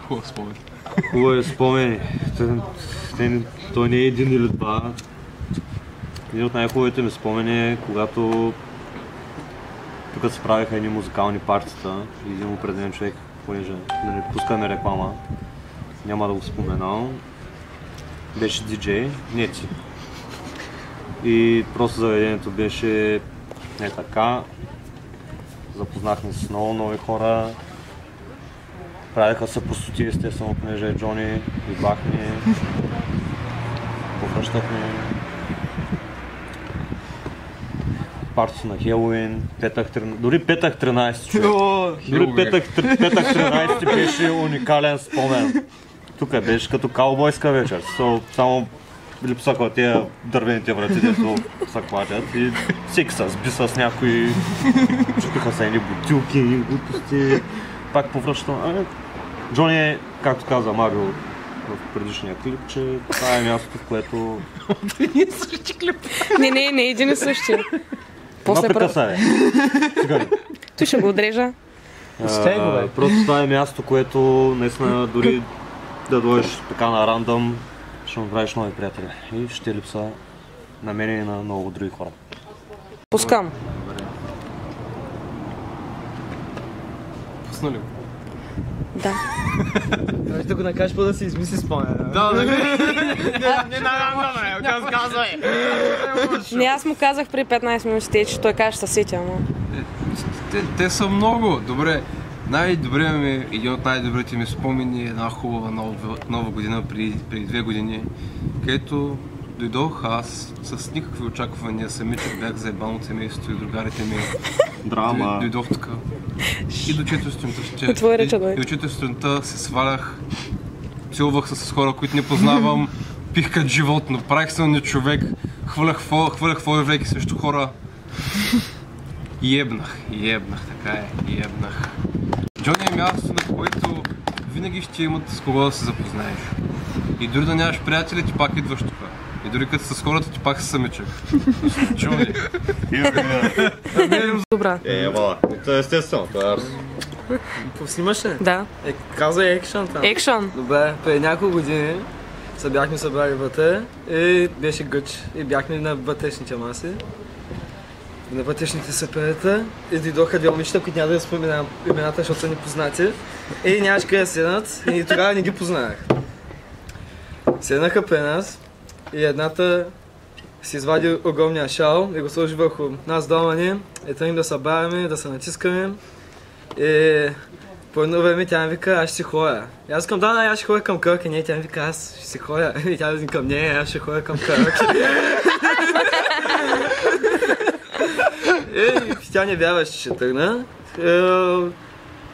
Хубав спомен. Хубави спомени. Той не е един или два. Един от най-хубавите ми спомени е, когато тук се правиха едни музикални партията и един определен човек, понеже да не пускаме реклама, няма да го споменавам, беше диджей, не ти. И просто заведението беше не така. Запознахме се с много нови хора. Правиха се простоти, естествено, понеже е Джони, идвахме, повръщахме. Партито на Хелоуин, дори петък 13 човек. Дори петък 13 беше уникален спомен. Тук беше като каубойска вечер. Само липсаха тия дървените врати, дето се клатят и всеки се сби с някои, чупиха се едни бутилки, едни глупости. Пак повръщам. Джони, както каза Марио в предишния клип, че това е мястото, в което... Един и същи клип. Не, един и същи. Напрека са, бе. Той ще го отрежа. Просто това е място, което наистина дори да дойдеш така на рандъм, ще направиш нови приятели. И ще липса на мен и на много други хора. Пускам. Пусна ли го? Да. Трябва да го накажеш по да си измисли спомен. Да, не на казвай. Не, аз му казах при 15 минути, че той каже, ще се сетя, но... Те са много. Добре. Един от най-добрите ми спомени е една хубава нова година преди 2 години, където дойдох аз с никакви очаквания, самичък бях заебан от семейството и другарите ми. Драма. Дойдох тук. И до 4 сутринта се свалях, целувах се с хора, които не познавам, пих като животно, правих се на човек, хвърлях фойерверки срещу хора. Ебнах, така е, ебнах. Джони е място, на което винаги ще имат с кого да се запознаеш. И дори да нямаш приятели, ти пак идваш тук. И дори като с хората, ти пак си самичък. Джони. Добра. Това е естествено, това е арс. Поснимаш ли? Да. Каза екшън там. Екшън. Добре, преди няколко години се бяхме събрали вътре и беше гъч. И бяхме на вътрешните маси. На вътрешните саперета и дойдоха две момичета, които няма да споменавам имената, защото са непознати. И нямаш къде да седнат и тогава не ги познавах. Седнаха при нас и едната си извади огромния шал и го сложи върху нас дома ни и тръгнем да се бавяме, да се натискаме. И по едно време тя ми вика, аз ще си ходя. И аз казвам, да, аз ще ходя към Кърък. И не, тя ми вика, аз ще си ходя. И тя ми към не, аз ще ходя към Кърък. И тя не вярваше, че ще тръгна.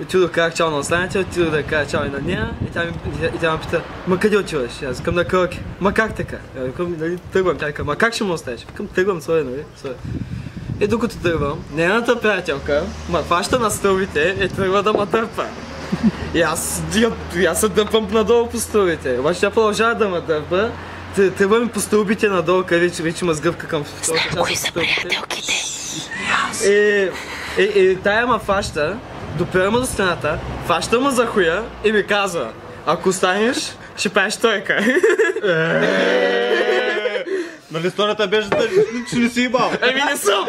Отидох, казах чао на останалите, отидох да кажа чао и на нея. И тя ме пита, ма къде отиваш? Аз викам на Кърък. Ма как така? Викам, нали, тръгвам. Тя вика, ма как ще му оставиш? Викам, тръгвам, своя, нали? И докато тръгвам, нейната приятелка ма фаща на стълбите и тръгва да ме дърпа. И аз се дърпам надолу по стълбите. Обаче тя продължава да ме дърпа. Тръгвам по стълбите надолу, къде вече ме сгъвка към втората част от стълбите. И тая ме фаща, допира ме до стената, фаща ме за хуя и ми казва, ако останеш, ще правиш тройка. Нали историята беше, че не си имал? Еми не съм!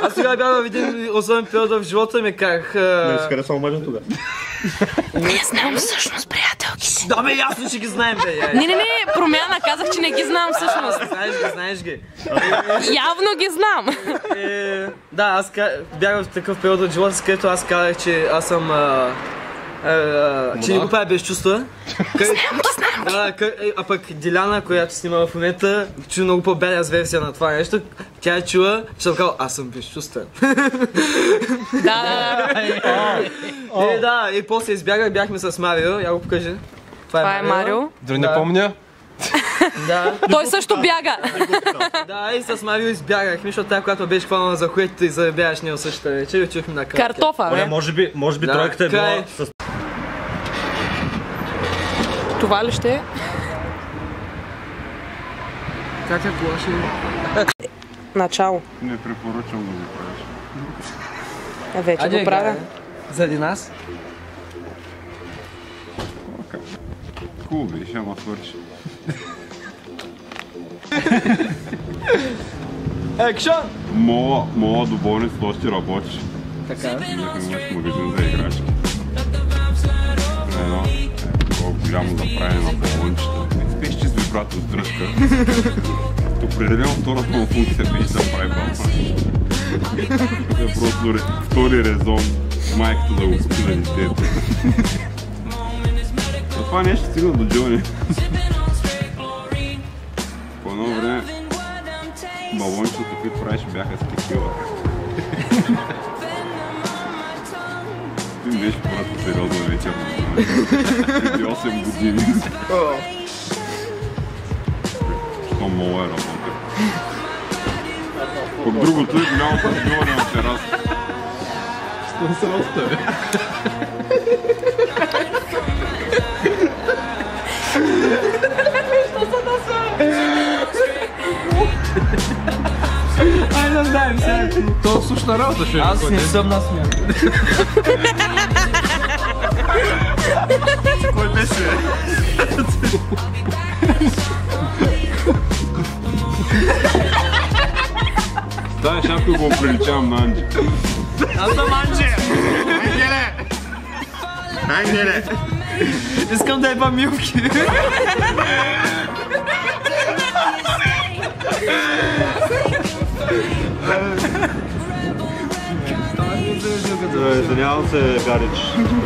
Аз сега бях в един особен период в живота ми, как... Не си харесал мъжен тогава. Не знам всъщност приятелките. Да бе, ясно, че ги знаем, бе. Не, промяна, казах, че не ги знам всъщност. Знаеш ги. Явно ги знам. Да, аз бях в такъв период от живота си, където аз казах, че аз съм... че не го правя без чувства. Знам. А пък Диляна, която снима в момента, чу много по-бедас версия на това нещо. Тя е чула, че съм казал, аз съм безчувствен. Да. И после избягах, бяхме с Марио, я го покажи. Това е Марио. Дори не помня. Да. Той също бяга. Да, и с Марио избягахме, защото тя, която беше хванала за хуетите и заребяваш ние същата вечер и отивахме на кратки. Картофа. Може би тройката е била с... Това ли ще е? Как е кола ще Начало. Не препоръчвам да го правиш. Вече го правя. Заради нас. Хубаво беше, ама свърши. Екшън! Моя доболниц още работиш. Така. Имаш магазин за играчки. Едно такова голямо заправяне на балончета. Не спеш, че си брат от дръжка. Определено втората му функция беше да прави балон. Това е просто втори резон майката да го купи на детето. Но това нещо стигна до Джони. По едно време балончета, които правиш, бяха с текила. Ти беше просто сериозна вечер. Преди 8 години. Що мова е работа. Пък другото е голямото разбиване на тераса. Що се остави? Ай, да знаем сега. То сушна работа ще е. Аз не съм насмян. Кой беше? Тая шапка го приличавам на Анджи. Аз съм Анджи! Ангеле! Искам да еба милки. Извинявам се, Гарич,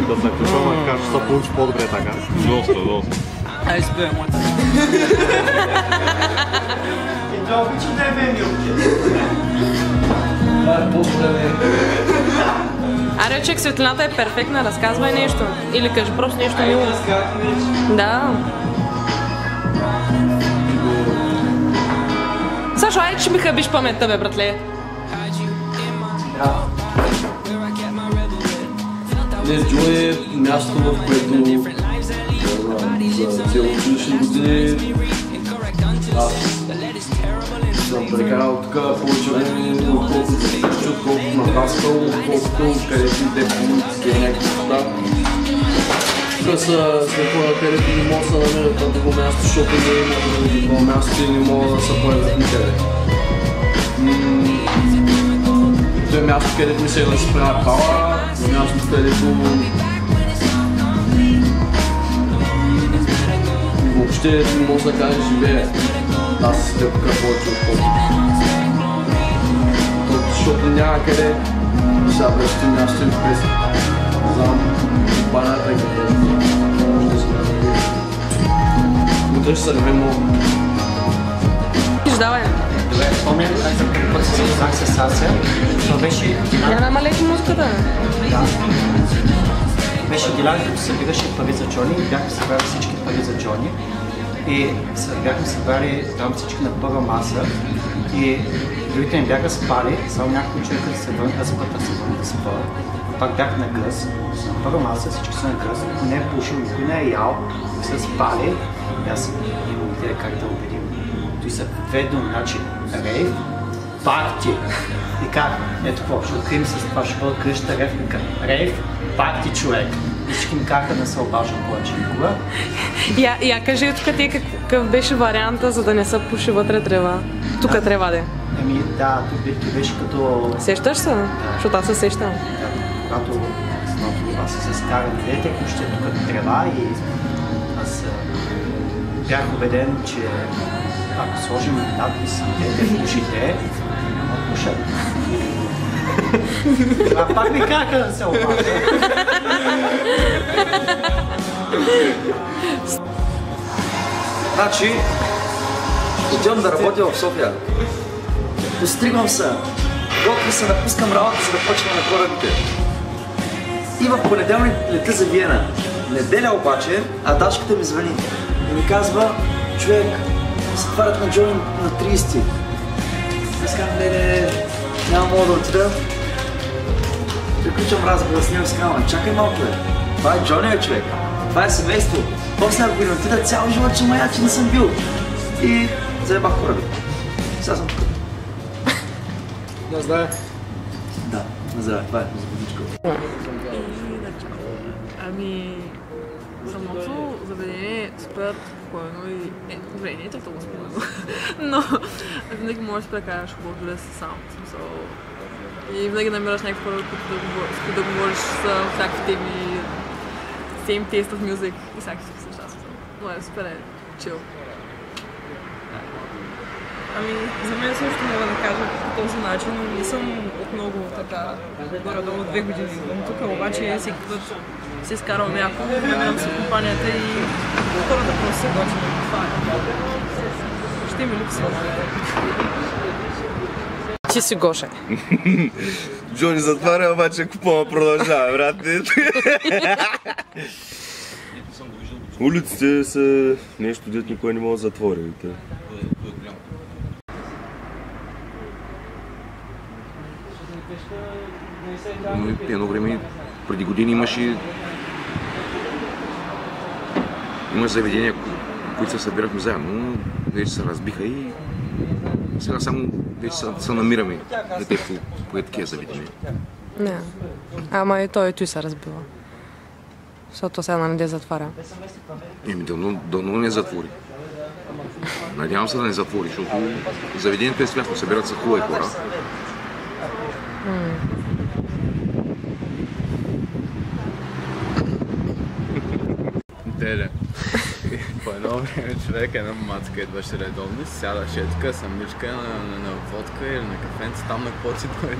да се включвам, макар че се получи по-добре така. Доста. Ай, спея, моята. И това обичам да е милки. Това е по-добре. Аре, човек, светлината е перфектна, разказвай нещо. Или кажи просто нещо мило. Да. Сашо, айде, че ми хабиш паметта, бе, братле. Днес Джо е място, в което за целогодишни години аз съм прекарал тук повече време, отколкото на Хаскъл, отколкото където и те полиците и някакви неща. Тук са хора, където не могат да се намерят на друго място, защото не имат на друго място и не могат да се появят никъде. Това е място, където ми се да си правя кава, място, където въобще не може да кажа живее. Аз си те покажа повече от това. Защото няма къде сега връщи място и без знам банята и къде. Утре ще се реве много. Давай. Добре, спомням, аз за първи път се запознах с Ася. Това беше Я намалете музиката. Да. Беше Дилян, като събираше пари за Джони и бяхме събрали всички пари за Джони. И бяхме събрали там всички на първа маса и другите не бяха спали, само няколко човека да се върнат, аз път да се върнат да спа. Пак бях на гъс, на първа маса, всички са на гъс, никой не е пушил, никой не е ял, са спали и аз имам идея как да убедим. Той са две думи, значи рейв, парти. И как? Ето какво, ще открием с това, ще бъде кръща рейв, парти човек. И всички ми казаха да се обаждам повече никога. Я кажи тук ти какъв беше варианта, за да не се пуши вътре трева. Тук трева де. Еми да, тук беше като... Сещаш се? Защото аз се сещам. Когато аз се скара на дете, ще е тук трева и аз бях убеден, че ако сложим надпис "Дете в ушите", няма да пушат. А пак ми казаха да се обажда. Значи, отивам да работя в София. Постригвам се, готвя се, напускам работа, за да почвам на корабите. И в понеделник лета за Виена. Неделя обаче, Адашката ми звъни и ми казва: човек, затварят на Джони на 30. Аз казвам: не, няма мога да отида. Приключвам разговор с него и казвам: чакай малко, бе. Това е Джони, бе, човек. Това е семейство. После ако не отида цял живот, че мая, че не съм бил. И заебах кораби. Сега съм тук. На здраве. Да, на здраве, това е за водичка. Ами, самото заведение е супер спокойно и добре, не е толкова спокойно, но винаги можеш да прекараш хубаво дори с саунд. И винаги намираш някакви хора, с които да говориш за всякакви теми, same taste of music и всякакви неща. Но е супер чил. Ами, за мен също мога да кажа по този начин, но не съм от много така, горе-долу 2 години идвам тук, обаче всеки път си изкарвам някакво, намирам си компанията и хората просто се готвят. Това е. Ще ми липсва. Ти си Гоше. Джони затваря, обаче купона продължава, брат. Улиците са нещо, дето никой не може да затвори. Едно време, преди години имаш заведения, които се събирахме заедно, но вече се разбиха и сега само вече се намираме на те по такива заведения. Не, ама и той се разбива. Защото сега не де затваря. Дано не затвори. Надявам се да не затвори, защото заведението е свясно, събират се хубави хора. Теле. По едно време човек една мацка идваше редовно, сядаше тук самичка на водка или на кафенце, там на какво си дойде.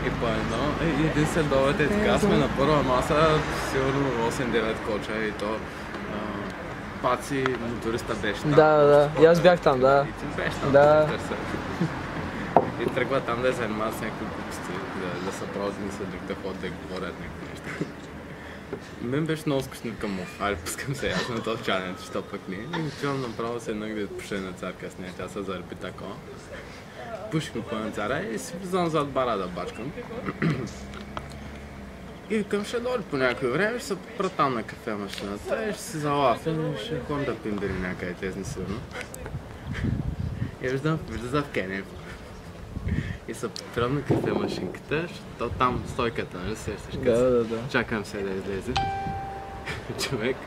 И по едно, един следовете, така сме на първа маса, сигурно 8-9 коча и то Паци, моториста беше там. Да, и аз бях там, да. И ти беше там, да. И тръгва там да я занимава с някакви глупости, да се правят мисля, друг да ходят да говорят някакви неща. Мен беше много скучно към му. Айде, пускам се аз на този чайнето, що пък не. И чувам направо се еднак да пуша на царка с нея, тя се зарепи такова. Пушихме по на цара и си влизам зад бара да бачкам. И викам, ще дойде по някое време, ще се попра там на кафе машината и ще си залафим и ще ходим да пим дали някъде тезни сигурно. И виждам, влиза в Кенев. И се попирам на кафе машинката, защото там стойката, нали сещаш? Да. Чакам се да излезе. Човек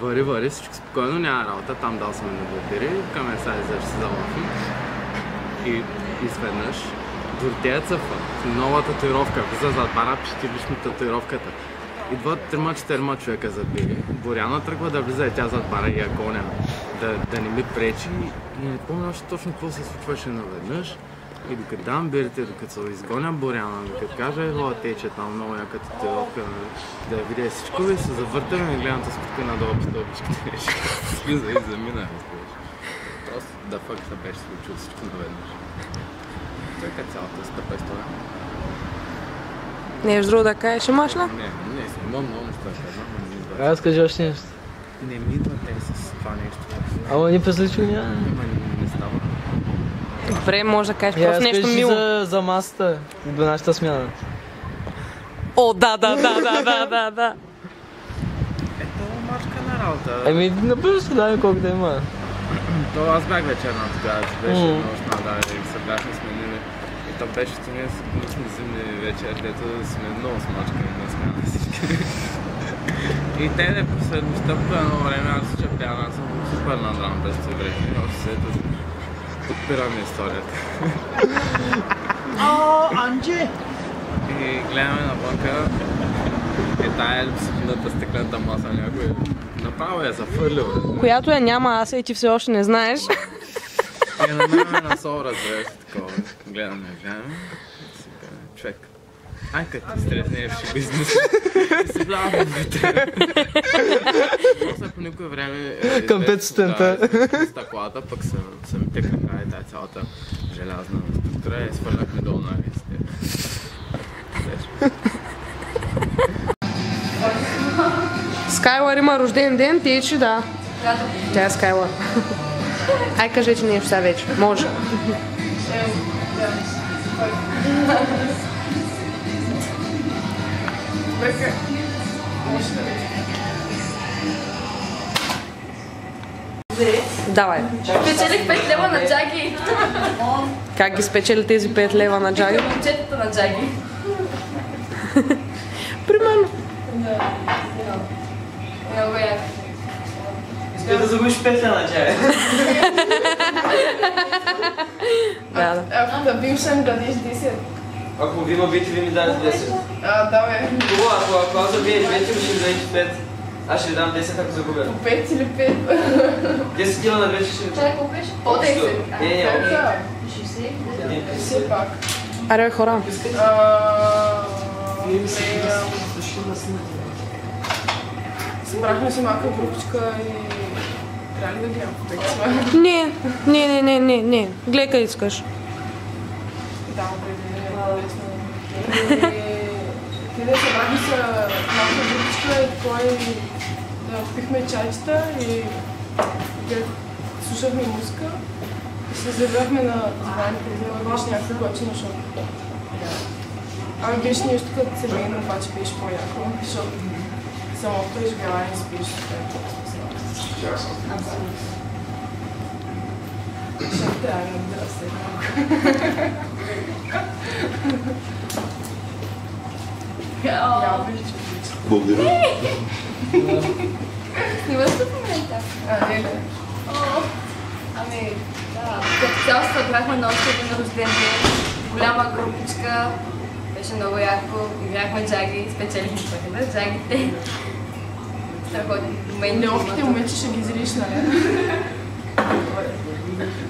вари, всичко спокойно, няма работа, там дал съм на бутери, към сега ще се залафим. И изведнъж дортея цъфа, нова татуировка, влиза зад бара, пищилиш ми татуировката. Идват 3-4 човека забили. Боряна тръгва да влиза и тя зад бара и я гоня, да не ми пречи. И не помня още точно какво се случваше наведнъж. И докато дам бирите, докато се изгоня Боряна, докато кажа ева тече там много яка татуировка, да я видя всичко и се завъртаме и гледам тази скутка надолу по стълбичките. Слиза и замина. Просто да фак се беше случило всичко наведнъж. Той е цялата стъпа история. Не еш друго да кажеш, имаш ли? Не, много неща казвам. Аз кажи още нещо. Не ми идва те с това нещо. Ама ни пресличва няма. Не става. Добре, може да кажеш просто нещо мило. За масата и до нашата смяна. О, да. Ето мачка на работа. Еми, напълно ще даде колко да има. То аз бях вечерна тогава, беше нощна, да, и се бяхме сменили. И то беше ние с зимни вечер, дето сме много смачкани на смяна всички. И те да послед нощта по едно време, аз се чапяна, аз съм супер надран през това време. И още се подпираме историята. Анджи! И гледаме навънка, тая липсовната стеклената маса някой направо я зафърлил. Която я няма аз и ти все още не знаеш. И намираме на сол, разбира се, такова. Гледаме. Човек. Ай, като ти стреснеш бизнес. И си влявам в вътре. После по никое време... Към 500-та. Стъклата, пък са ми текнаха и тая цялата желязна структура и свърнахме долу на листите. Скайлър има рожден ден, течи, да. Тя е Скайлър. Ай, кажете нещо сега вече. Може. Давай. Печелих 5 лева на Джаги. Как ги спечели тези 5 лева на Джаги? Момчетата на Джаги. Примерно. Много яко. Искай да загубиш 5 лева на Джаги. Да. Ако да бим, ще ми дадеш 10. Ако ви ма бити, ви ми дадете 10. Давай. Хубаво, ако аз забия 5, ще ми дадете 5. Аз ще ви дам 10, ако загубя. 5 или 5? 10 кила на вече ще ви дам. Колко беше? По 10. Не, Все пак. Аре, бе, хора. Събрахме си малка групичка и трябва ли да гледам по текста? Не. Гледай къде искаш. Да, къде събрахме се малка групичка и кой пихме чайчета и слушахме музика и се завърхме на дивани, преди беше някакво готино шоу. Ами беше нещо като семейно, обаче беше по-яко, защото самото изживяване спиш. Защото трябва да надира все малко. Благодаря. Снимаш ли в момента? Не. Ами, да. Като цяло се събрахме на още един рожден ден. Голяма групичка. Беше много яко. Играхме джаги, спечелихме пари, да? Джагите. Страхотни моменти. Неловките моменти ще ги зриш, нали?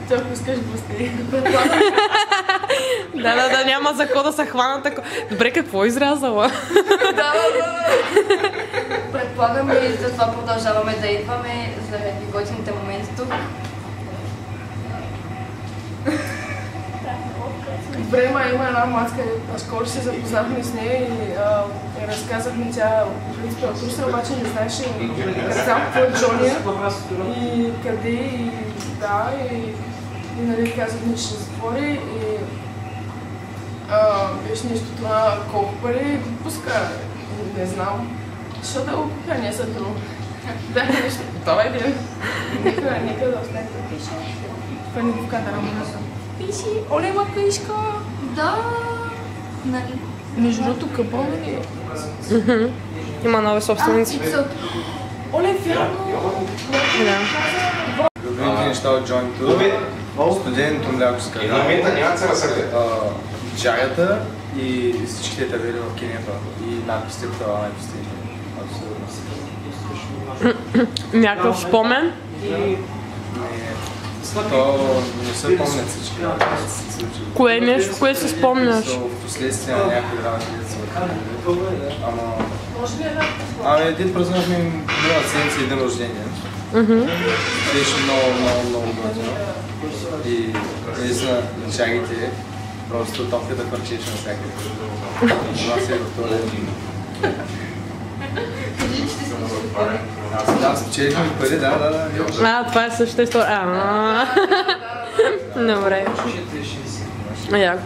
Ти ако искаш гости. Да, няма за какво да се хвана тако. Добре, какво изрязала? Да. Предполагаме и затова продължаваме да идваме заради готините моменти тук. Добре, има една мацка, скоро се запознахме с нея и разказахме тя в принцип от Руса, обаче не знаеше сам какво е Джония и къде и да, и нали казахме, че ще затвори и беше нещо това, колко пари пуска, не знам, защото да го купя, не са друго. Да, нещо, това е ден. Нека да остане да пише. Това не го вкада на пиши, оле ма книжка. Да. Нали? Между другото, къпълна ли е? Има нови собственици. Оле, вярно! Любимите неща от джойнто, студеното мляко с какао, джаята и всичките табели в кинефа и надписите в това надписите. Някакъв спомен? То не се помнят всички. Кое е нещо, кое се спомняш? В последствие на някои работи да се върхи. Ами един празнувахме миналата седмица един рождение. Беше много готино. И наистина чагите просто топката парчеше навсякъде. Това си е в този. Да, спечелихме пари, да. Това е същата история. Добре. Яко.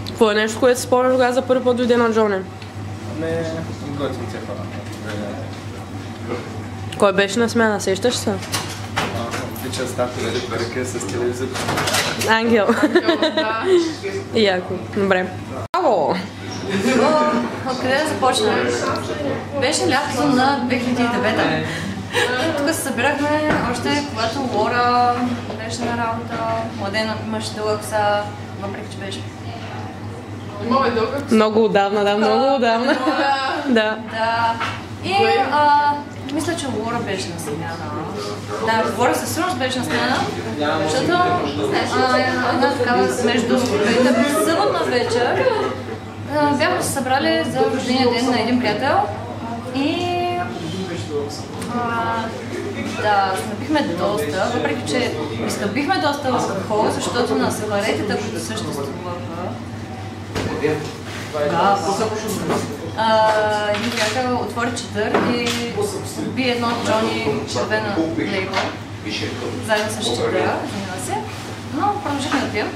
Какво е нещо, което си спомняш, когато за първи път дойде на Джони? Не, готин те хора. Кой беше на смяна, сещаш се? Обича старта да ръка с телевизор. Ангел. Яко. Добре. Ало! Откъде да започнем? Беше лятото на 2009. Тук се събирахме още когато Лора беше на работа, Младен имаше дълъг коса, въпреки че беше. Имаме дълга коса. Много отдавна, да, много отдавна. Да. И мисля, че Лора беше на смяна. Да, Лора със сигурност беше на смяна, защото една такава между съботна вечер бяхме се събрали за рождения ден на един приятел и да, снабихме доста, въпреки че изхъбихме доста алкохол, защото на сигаретите, които съществуваха, един приятел отвори четър и би едно от Джони червена лейба, заедно с четъра, замина се, но продължихме да пием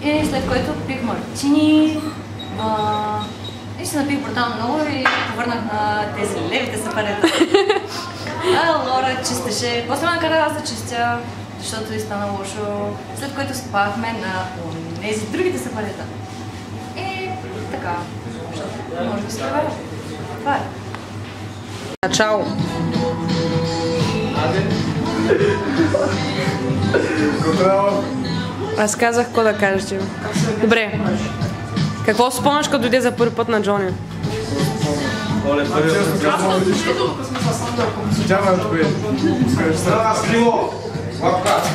и след което пих мартини. И се напих брутално много и повърнах на тези левите сапарета. Лора чистеше. После ме накара аз да чистя, защото и стана лошо. След което спахме на тези другите сапалета. И така, може да се проверя. Това е. Начало. Аз казах какво да кажеш ти. Добре. Какво спомняш, като дойде за първи път на Джони?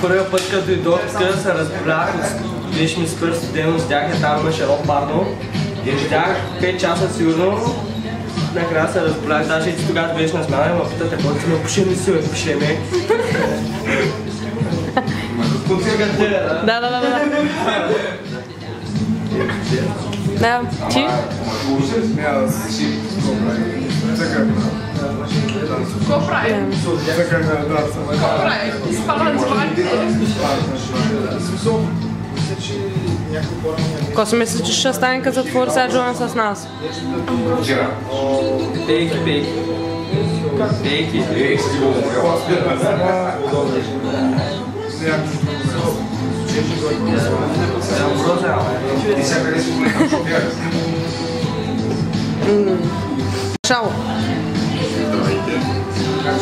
Първият път, като дойдох тук, се разбрах, беше ми супер студено, седяхме там, имаше едно парно и седях 5 часа сигурно. Накрая се разбрах, даже и ти тогава беше на смяна и ме питате, който си ме пушим ли си, ме пушим ме. Да. Да, ти? Какво прави? Какво прави? Спава на диваните. Какво си мислиш, че ще стане като затвори сега Джони с нас? Пейки. Шало.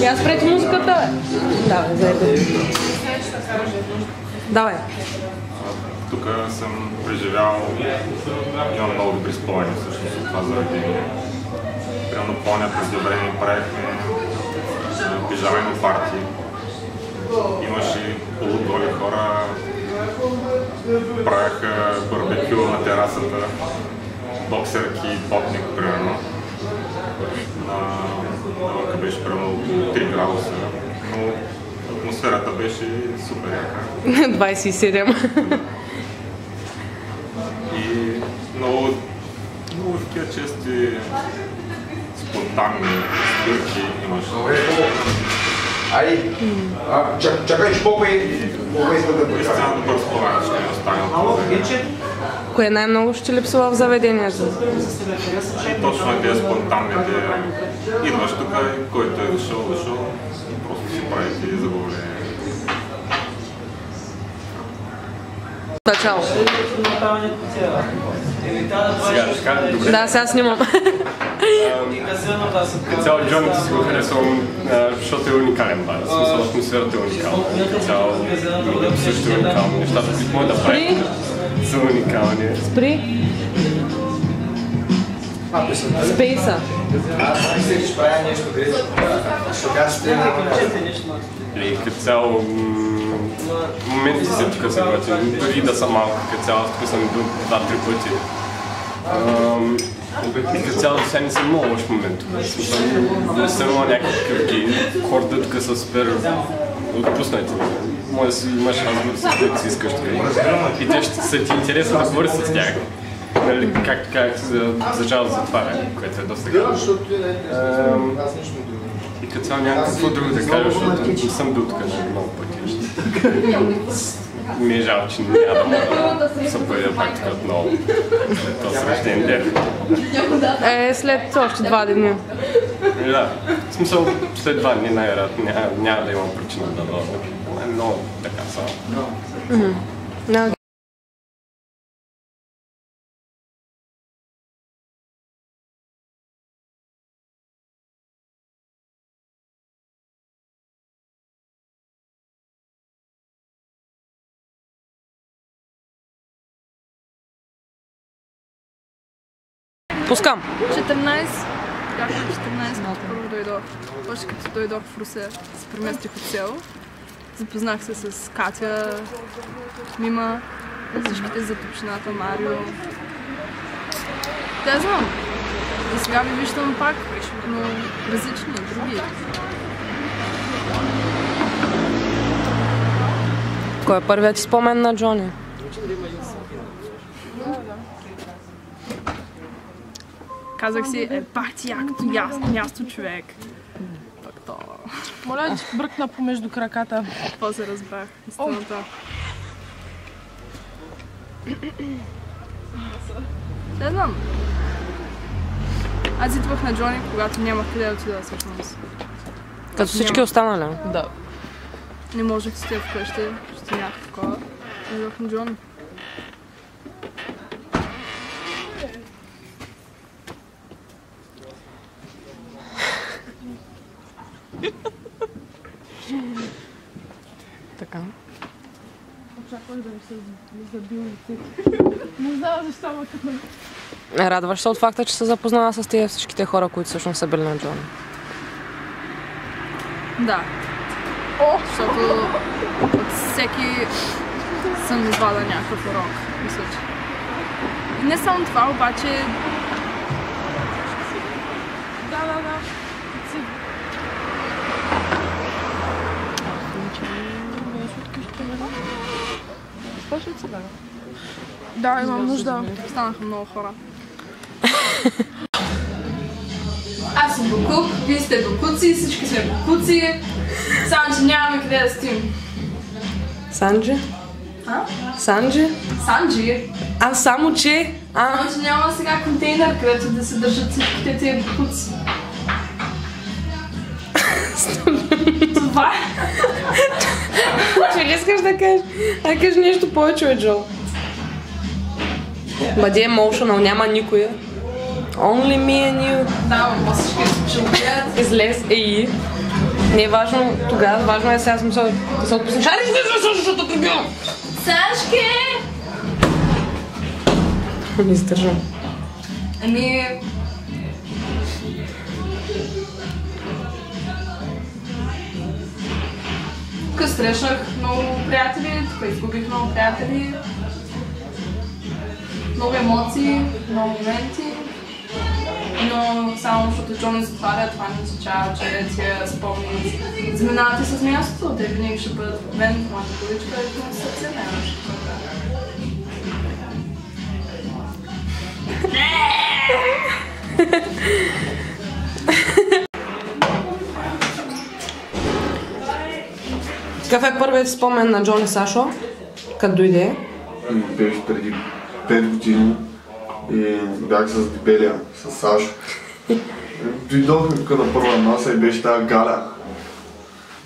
Я спрете музиката, бе. Давай, заеби. Давай. Тук съм преживял, имам много добри спомени всъщност от това заведение. Примерно помня, преди време правихме пижамени партии. Имаше полуголи хора, правяха барбекю на терасата, боксерки и потник, примерно. Навънка беше примерно 3 градуса, но атмосферата беше супер яка. 27. И много такива чести спонтанни спирки имаше. Чакай, че Бога иска да бъде. Истина добър спомен ще ми остане от това. Кое най-много ще липсва в заведението? Точно е тези спонтанните. Идваш тук, който е дошъл, просто си правите забавление. Начало. Да, сега снимам. Цяло Джони си го харесвам, защото е уникален бар. В смисъл, атмосферата е уникална. Цяло също е уникално. Нещата, които може да прави, са уникални. Спри. Спейса. Мислиш, правя нещо грезно. Сега ще И като цяло моменти се тук се готвим, дори да са малко, като цяло тук съм 2-3 пъти. И като цяло сега не съм много лош момент тук. Не съм имал някакъв гей. Хората тук са супер отпуснати. Може да си имаш разговор с които си искаш тук. И те ще са ти интересни да говориш с тях. Както казах за жал затваряне, което е доста гадно. И като цяло няма какво друго да кажа, защото не съм бил тук много пъти. Ми е жал, че няма да мога да се появя пак тук отново след този рожден ден. След още 2 дни. Да, в смисъл след 2 дни най-вероятно няма да имам причина да дойда. Е много така само. Пускам. 14. Бях на 14, като първо дойдох. Още като дойдох в Русе, се преместих от село. Запознах се с Катя, Мима, всичките зад общината, Марио. Те знам. И сега ви виждам пак, но различни, други. Кой е първият ти спомен на Джони? Казах си, пак ти якото място, човек. Так то. Моля да ти бръкна помежду краката. После разбрах истината. Не знам. Аз идвах на Джони, когато нямах къде да отида всъщност. Като всички останали? Да. Не можех да стоя вкъщи, ще някакво такова. Идвах на Джони. Така. Очаквах да ми се забил лицето. Не знам защо ма като... Радваш се от факта, че се запознава с тия всичките хора, които всъщност са били на Джони? Да. Защото от всеки съм извада някакъв урок, мисля, че. И не само това, обаче... Да. Да, имам нужда. Станаха много хора. Аз съм букук, вие сте букуци, всички сме букуци. Само, че нямаме къде да стоим. Санджи? Санджи? Санджи? Само че? Само, че няма сега контейнер, където да се държат всичките тия букуци. Това е. Че ли искаш да кажеш? Да кажеш нещо повече от Джо. Бъди emotional, няма никоя. Only me and you. Да, но всички ще гледат. Излез и. Не е важно тогава, важно е сега смисъл да се отпуснеш. Айде, излез, защото те бивам! Сашки! Не издържам. Ами... Тук срещнах много приятели, тук изгубих много приятели. Много емоции, много моменти. Но само защото Джони затваря, това не означава, че тия спомни заминават и с мястото. Те винаги ще бъдат в мен, в моята количка и в моето сърце нямаш. Какъв е първият спомен на Джони Сашо, като дойде? Беше преди 5 години и бях с Дебелия, с Сашо. Дойдохме тук на първа маса и беше тази Галя.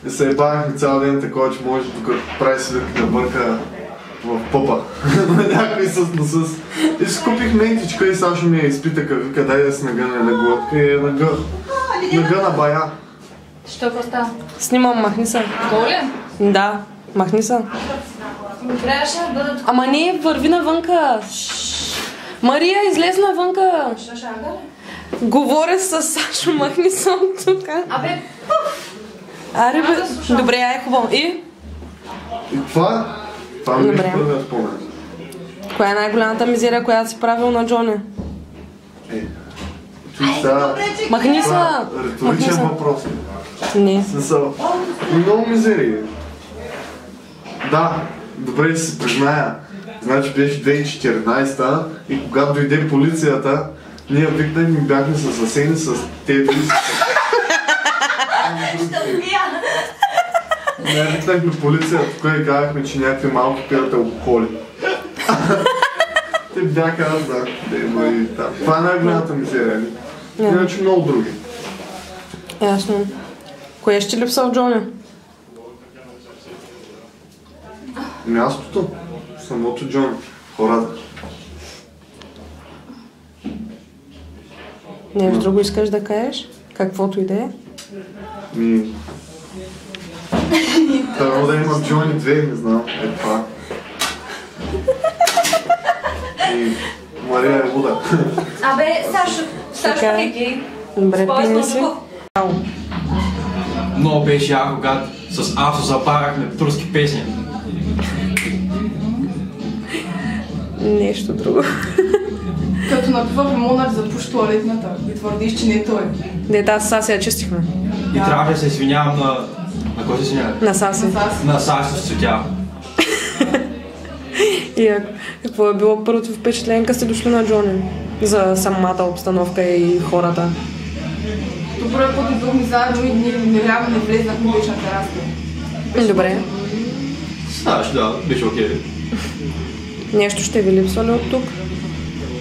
И се ебавахме цял ден такова, че може тук прави свирки да бърка в пъпа. Някой с носа. И си купих ментичка и Сашо ми я изпита, вика дай да си нагъна на глътка и нагъна бая. Що просто? Снимам, махни се. Голи? Да, махни се. Трябваше да бъдат... Ама не, върви навънка. Мария, излез навънка. Що ще ага? Говоря с Сашо, махни се от тук. Абе, Аре бе, добре, ай хубаво. И? И това ми беше първият спомен. Коя е най-голямата мизерия, която си правил на Джони? Махни се! Риторичен въпрос. Не. Много мизерии. Да, добре да си призная. Значи беше 2014 и когато дойде полицията, ние викнахме, бяхме съсени с тези. Не, викнахме полицията, тук и казахме, че някакви малки пият алкохоли. Те бяха, да, това е най-голямата мизерия. Иначе много други. Ясно. Кое ще липсва от Джони? Мястото. Самото Джони. Хората. Нещо друго искаш да кажеш? Каквото и да е? Трябва да има Джони 2, не знам. Е това. И Мария е луда. Абе, Сашо е гей. Добре, пини си. Много беше яко, когато с Асо запарахме турски песни. Нещо друго. Като напивахме Монар за пуш туалетната и твърдиш, че не той. Не, тази Саси я чистихме. И трябваше да се извинявам на кой се извинявам? На Саси. На Саси с цветя. И какво е било първото впечатление, като сте дошли на Джони? За самата обстановка и хората? Добре, път идвахме заедно и ние реално не влезнахме вече на терасата. Добре. Знаеш, да, беше окей. Нещо ще ви липсва ли от тук?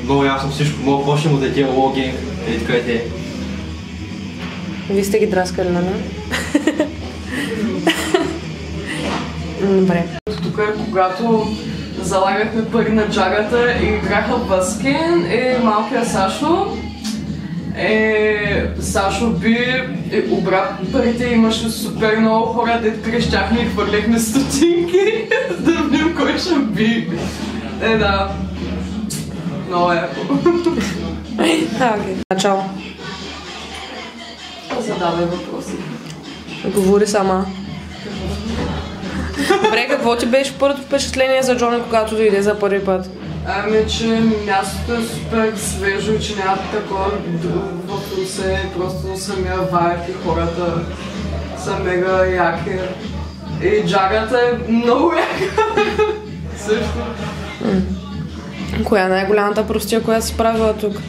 Много ясно всичко. Мога почнем от един логинг. Ей, така е те. Вие сте ги драскали, нали? Добре. Тук е когато залагахме пари на джагата и играха баскен и малкия Сашо. Сашо обра парите, имаше супер много хора, дет крещяхме и хвърляхме стотинки, да видим кой ще би. Да. Много яко. Начало. Задавай въпроси. Говори сама. Добре, какво ти беше първото впечатление за Джони, когато дойде за първи път? Че мястото е супер свежо и че няма такова друго в Русе, просто самия вайб и хората са мега яки. И джагата е много яка. Също. Коя е най-голямата простия, която си правила тук?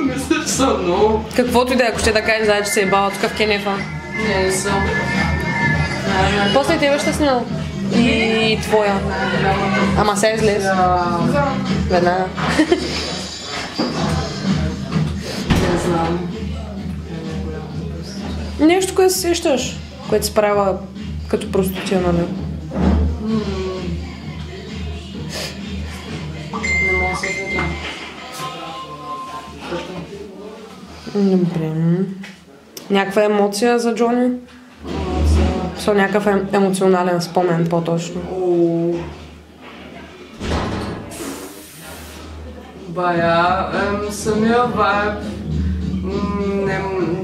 Мисля, че съм много. Каквото и да е, ако ще да кажеш, че се е бала тук в Кенефа. Не съм. После тебе ще снял. И твоя. Ама сега излез. Веднага. Не знам. Нещо, което се сещаш, което си правила като простотия, нали? Не мога да се сетя. Добре. Някаква емоция за Джони? Со някакъв емоционален спомен по-точно. Бая, самия вайб,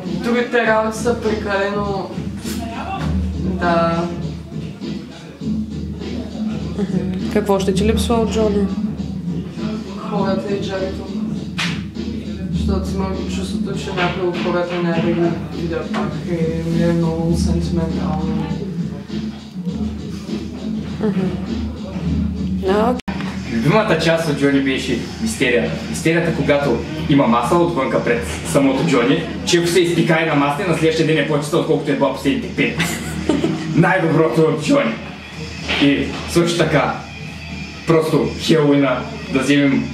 другите работи са прекалено, да. Какво ще ти липсва от Джони? Хората и джагито. Защото имам чувството, че някои от хората няма да ги видя пак и ми е много сентиментално. Любимата част от Джони беше мистерията. Мистерията, когато има маса отвънка пред самото Джони, че ако се изпикае на маса, на следващия ден е по-чиста, отколкото е била последните 5. Най-доброто от Джони. И също така, просто Хелуина да вземем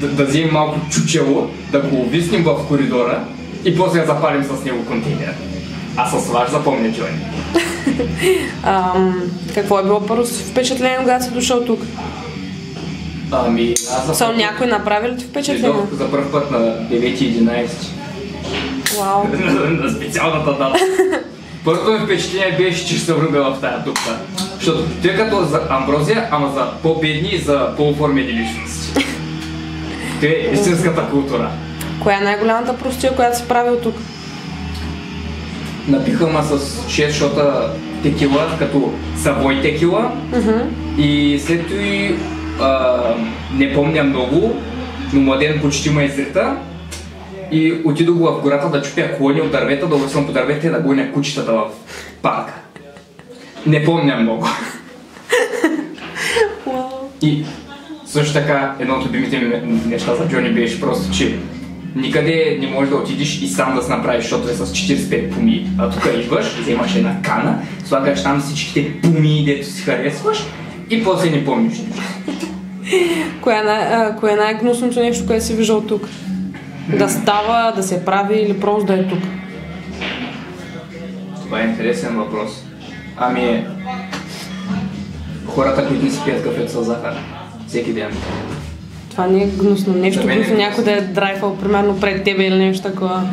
да вземем малко чучело, да го увиснем в коридора и после да запалим с него контейнера. А с това ще запомня Джони. Какво е било първо впечатление, когато си дошъл тук? Аз някой направи ли ти впечатление? Дойдох за първ път на 9-11. Вау. На специалната дата. Първото ми впечатление беше, че ще се връбя в тая дупка. Защото той като за Амброзия, ама за по-бедни и за по-оформени личности. Той е истинската култура. Коя е най-голямата простия, която си правил тук? Напиха ма с 6 шота текила, като Савой текила. И след това не помня много, но младен почти ме изрита. И отидох в гората да чупя клони от дървета, да увесвам по дървета и да гоня кучетата в парка. Не помня много. И също така, едно от любимите ми неща за Джони беше просто, че никъде не можеш да отидеш и сам да си направиш шотове с 45 пумии. А тук идваш, вземаш една кана, слагаш там всичките пумии, дето си харесваш и после не помниш нищо. Кое е най-гнусното нещо, което си виждал тук? Да става, да се прави или просто да е тук? Това е интересен въпрос. Хората, които не си пият кафето с захар. Всеки ден. Това не е гнусно. Нещо, което някой да е драйфал, примерно пред тебе или нещо такова.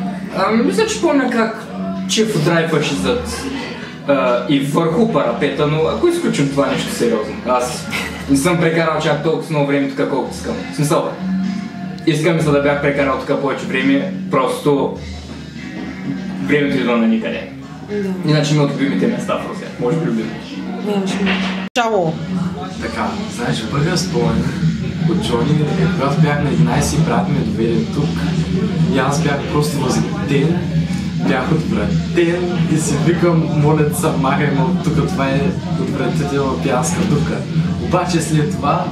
Мисля, че помня как Чефо драйфаше зад и върху парапета, но ако изключим това нещо сериозно. Аз не съм прекарал чак толкова много време тук, колкото искам. В смисъл, искам да бях прекарал тук повече време, просто времето идва на никъде. Иначе ми от любимите места в Русия. Може би любими. Чао! Така, знаеш, първият спомен от Джони, когато бях на 11 брат ме доведе тук и аз бях просто възбуден, бях отвратен и си викам, моля се, махай ме от тук, това е отвратителна пиянска дупка. Обаче след това,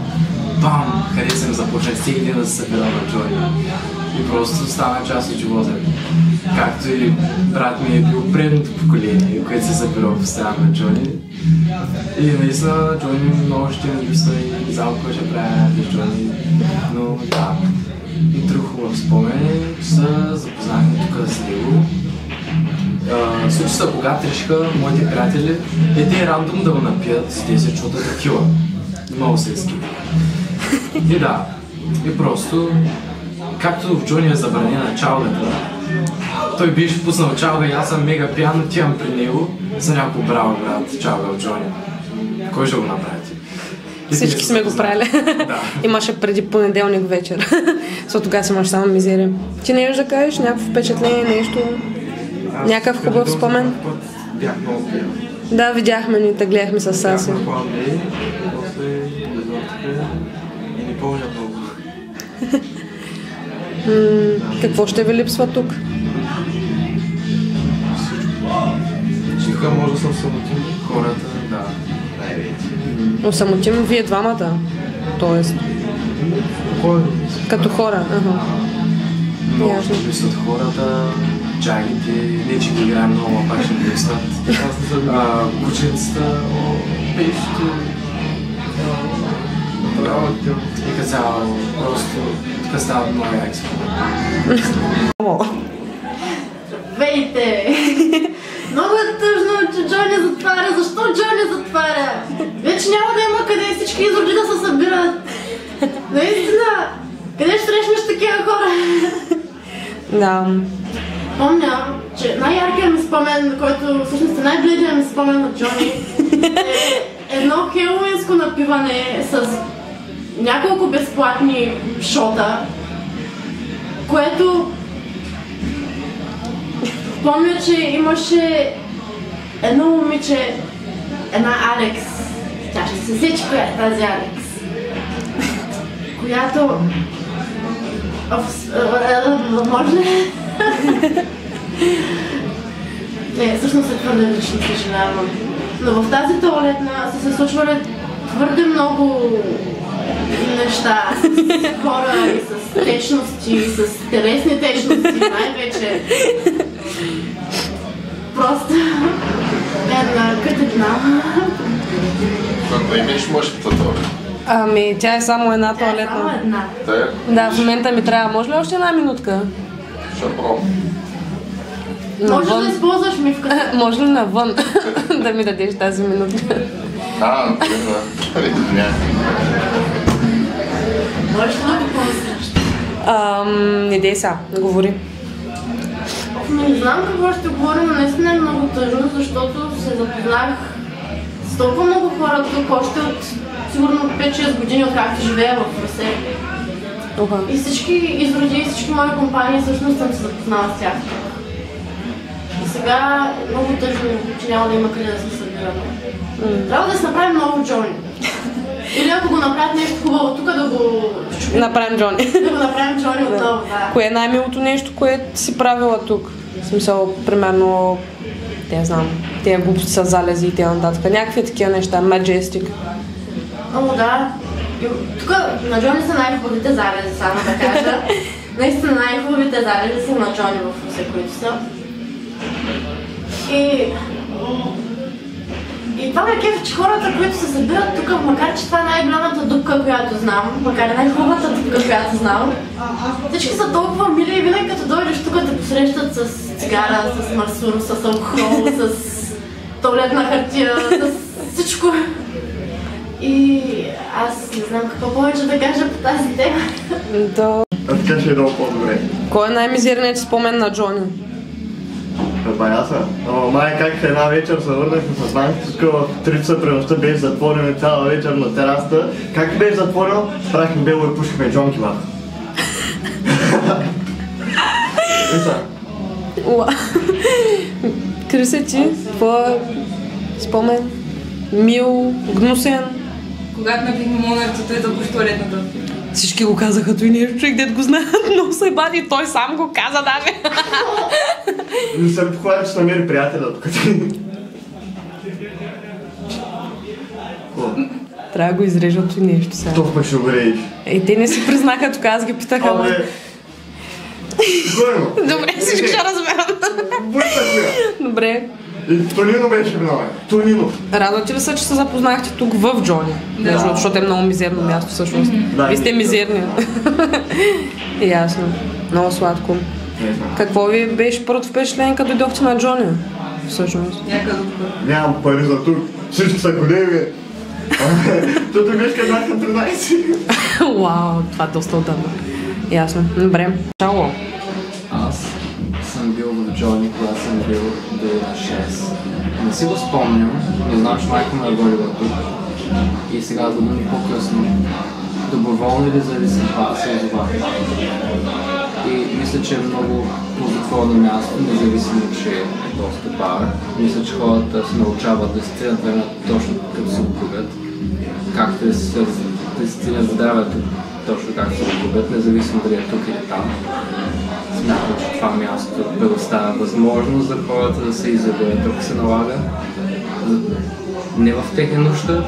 бам, къде съм започнах всеки ден да се събира на Джони и просто стана част от живота ми. Както и брат ми е бил предното поколение, което се събира постоянно на Джони. И наистина Джони много ще ме липсва и залко ще правя с Джони, но да. И друг хубав спомен, че се запознахме тук с него. случи се, когато решиха моите приятели те рандом да го напият с 10 чута текила. Много се изкипи. И да, и просто, както в Джони е забранена чалгата, той беше пуснал чалга и аз съм мега пиян, отивам при него за няколко браво, брат, чалга в Джони. Кой ще го направите? Всички сме го правили. Да. Имаше преди понеделник вечер. Защото тогава си имаш само мизерия. Ти не да кажеш някакво впечатление, нещо, някакъв хубав спомен? Бях много пиян. Да, видяхме ни, те гледахме с Саси. Бях на план Б, после и не помня много. Какво ще ви липсва тук? Тук може да съм самотим, хората, да. Но самотим вие двамата, тоест. Като хора, Много ще липсват хората, джагите, не че ги играем много, а пак ще ми липсват. Кученцата, пещите, и като цяло, просто тук стават много яки. Вейте! Много е тъжно, че Джони затваря. Защо Джони затваря? Вече няма да има къде всички изроди да се събират. Наистина! Къде ще срещнеш такива хора? Да. Помня, че най-яркият ми спомен, който всъщност е най-бледият ми спомен от Джони, е едно хелоуинско напиване с няколко безплатни шота, което помня, че имаше едно момиче, една Алекс, тя ще се сечи коя е тази Алекс, която... може ли? Не, всъщност е твърде лично, съжалявам. Но в тази туалетна са се случвали твърде много неща с хора и с течности, с телесни течности най-вече. Просто една категна. Когато имеш мъжката туалетна? Ами, тя е само една туалетна. Тя е само една. Да, в момента ми трябва. Може ли още една минутка? Ще пробвам. Може да използваш мивката. Може ли навън да ми дадеш тази минутка? Добре, извинявай. Можеш ли да го помислиш? Не дей сега, говори. Не знам какво ще говоря, но наистина е много тъжно, защото се запознах с толкова много хора тук, още от сигурно 5-6 години, откакто живея в Русе. И всички изроди, и всички мои компании всъщност съм се запознала с тях. И сега е много тъжно, че няма да има къде да се събираме. Трябва да се направим много Джони. Или ако го направят нещо хубаво тук, да го... Направим Джони. Да го направим Джони отново, да. Кое е най-милото нещо, което си правила тук? В смисъл, примерно, не знам, тия глупости са залези и тия нататък. Някакви такива неща, Majestic. О, да. Тук на Джони са най-хубавите залези, само да кажа. Наистина най-хубавите залези са на Джони в Русе, които са. И това ме кефи, че хората, които се събират тук, макар че това е най-голямата дупка, която знам, макар и най-хубавата дупка, която знам, всички са толкова мили и винаги като дойдеш тук те посрещат с цигара, с марсур, с алкохол, с туалетна хартия, с всичко. И аз не знам какво повече да кажа по тази тема. Да. А така ще е много по-добре. Кой е най-мизерният спомен на Джони? Баяса. Ама май как една вечер се върнахме с банките, тук в 3 часа при нощта беше затворено цяла вечер на терасата. Как беше затворено, правихме бело и пушихме джонки, бата. Крисе ти, твой спомен? Мил, гнусен? Когато напихме монерцата и запуши туалетната. Всички го казаха, той нещо човек, дед го знаят, но се бади, той сам го каза даже. Не се похваля, че намери приятеля тук. Трябва да го изрежат и нещо сега. Толкова ще го рееш. Те не си признаха тук, аз ги питах, ама... Добре, всички ще разберат. Добре. И Тонино беше виновен. Тонино. Радвате ли се, че се запознахте тук в Джони? Да. Защото е много мизерно място всъщност. Вие сте мизерни. Ясно. Много сладко. Какво ви беше първото впечатление, като дойдохте на Джони? Всъщност. Нямам пари за тук. Всички са големи. Тото беше казах на 13. Вау, това е доста отдавна. Ясно. Добре. Чао. Аз съм бил в Джони, когато съм бил до 6. Не си го спомням, но знам, че майка ме е водила тук. И сега години по-късно, доброволно или заради съдба се озова. И мисля, че е много ползотворно място, независимо, че е доста бар. Мисля, че хората се научават да се ценят времето точно като се губят. Както да се ценят здравето точно както се губят, независимо дали е тук или там. Смятам, че това място предоставя възможност за хората да се изолират, ако се налага. Не в техния нужда,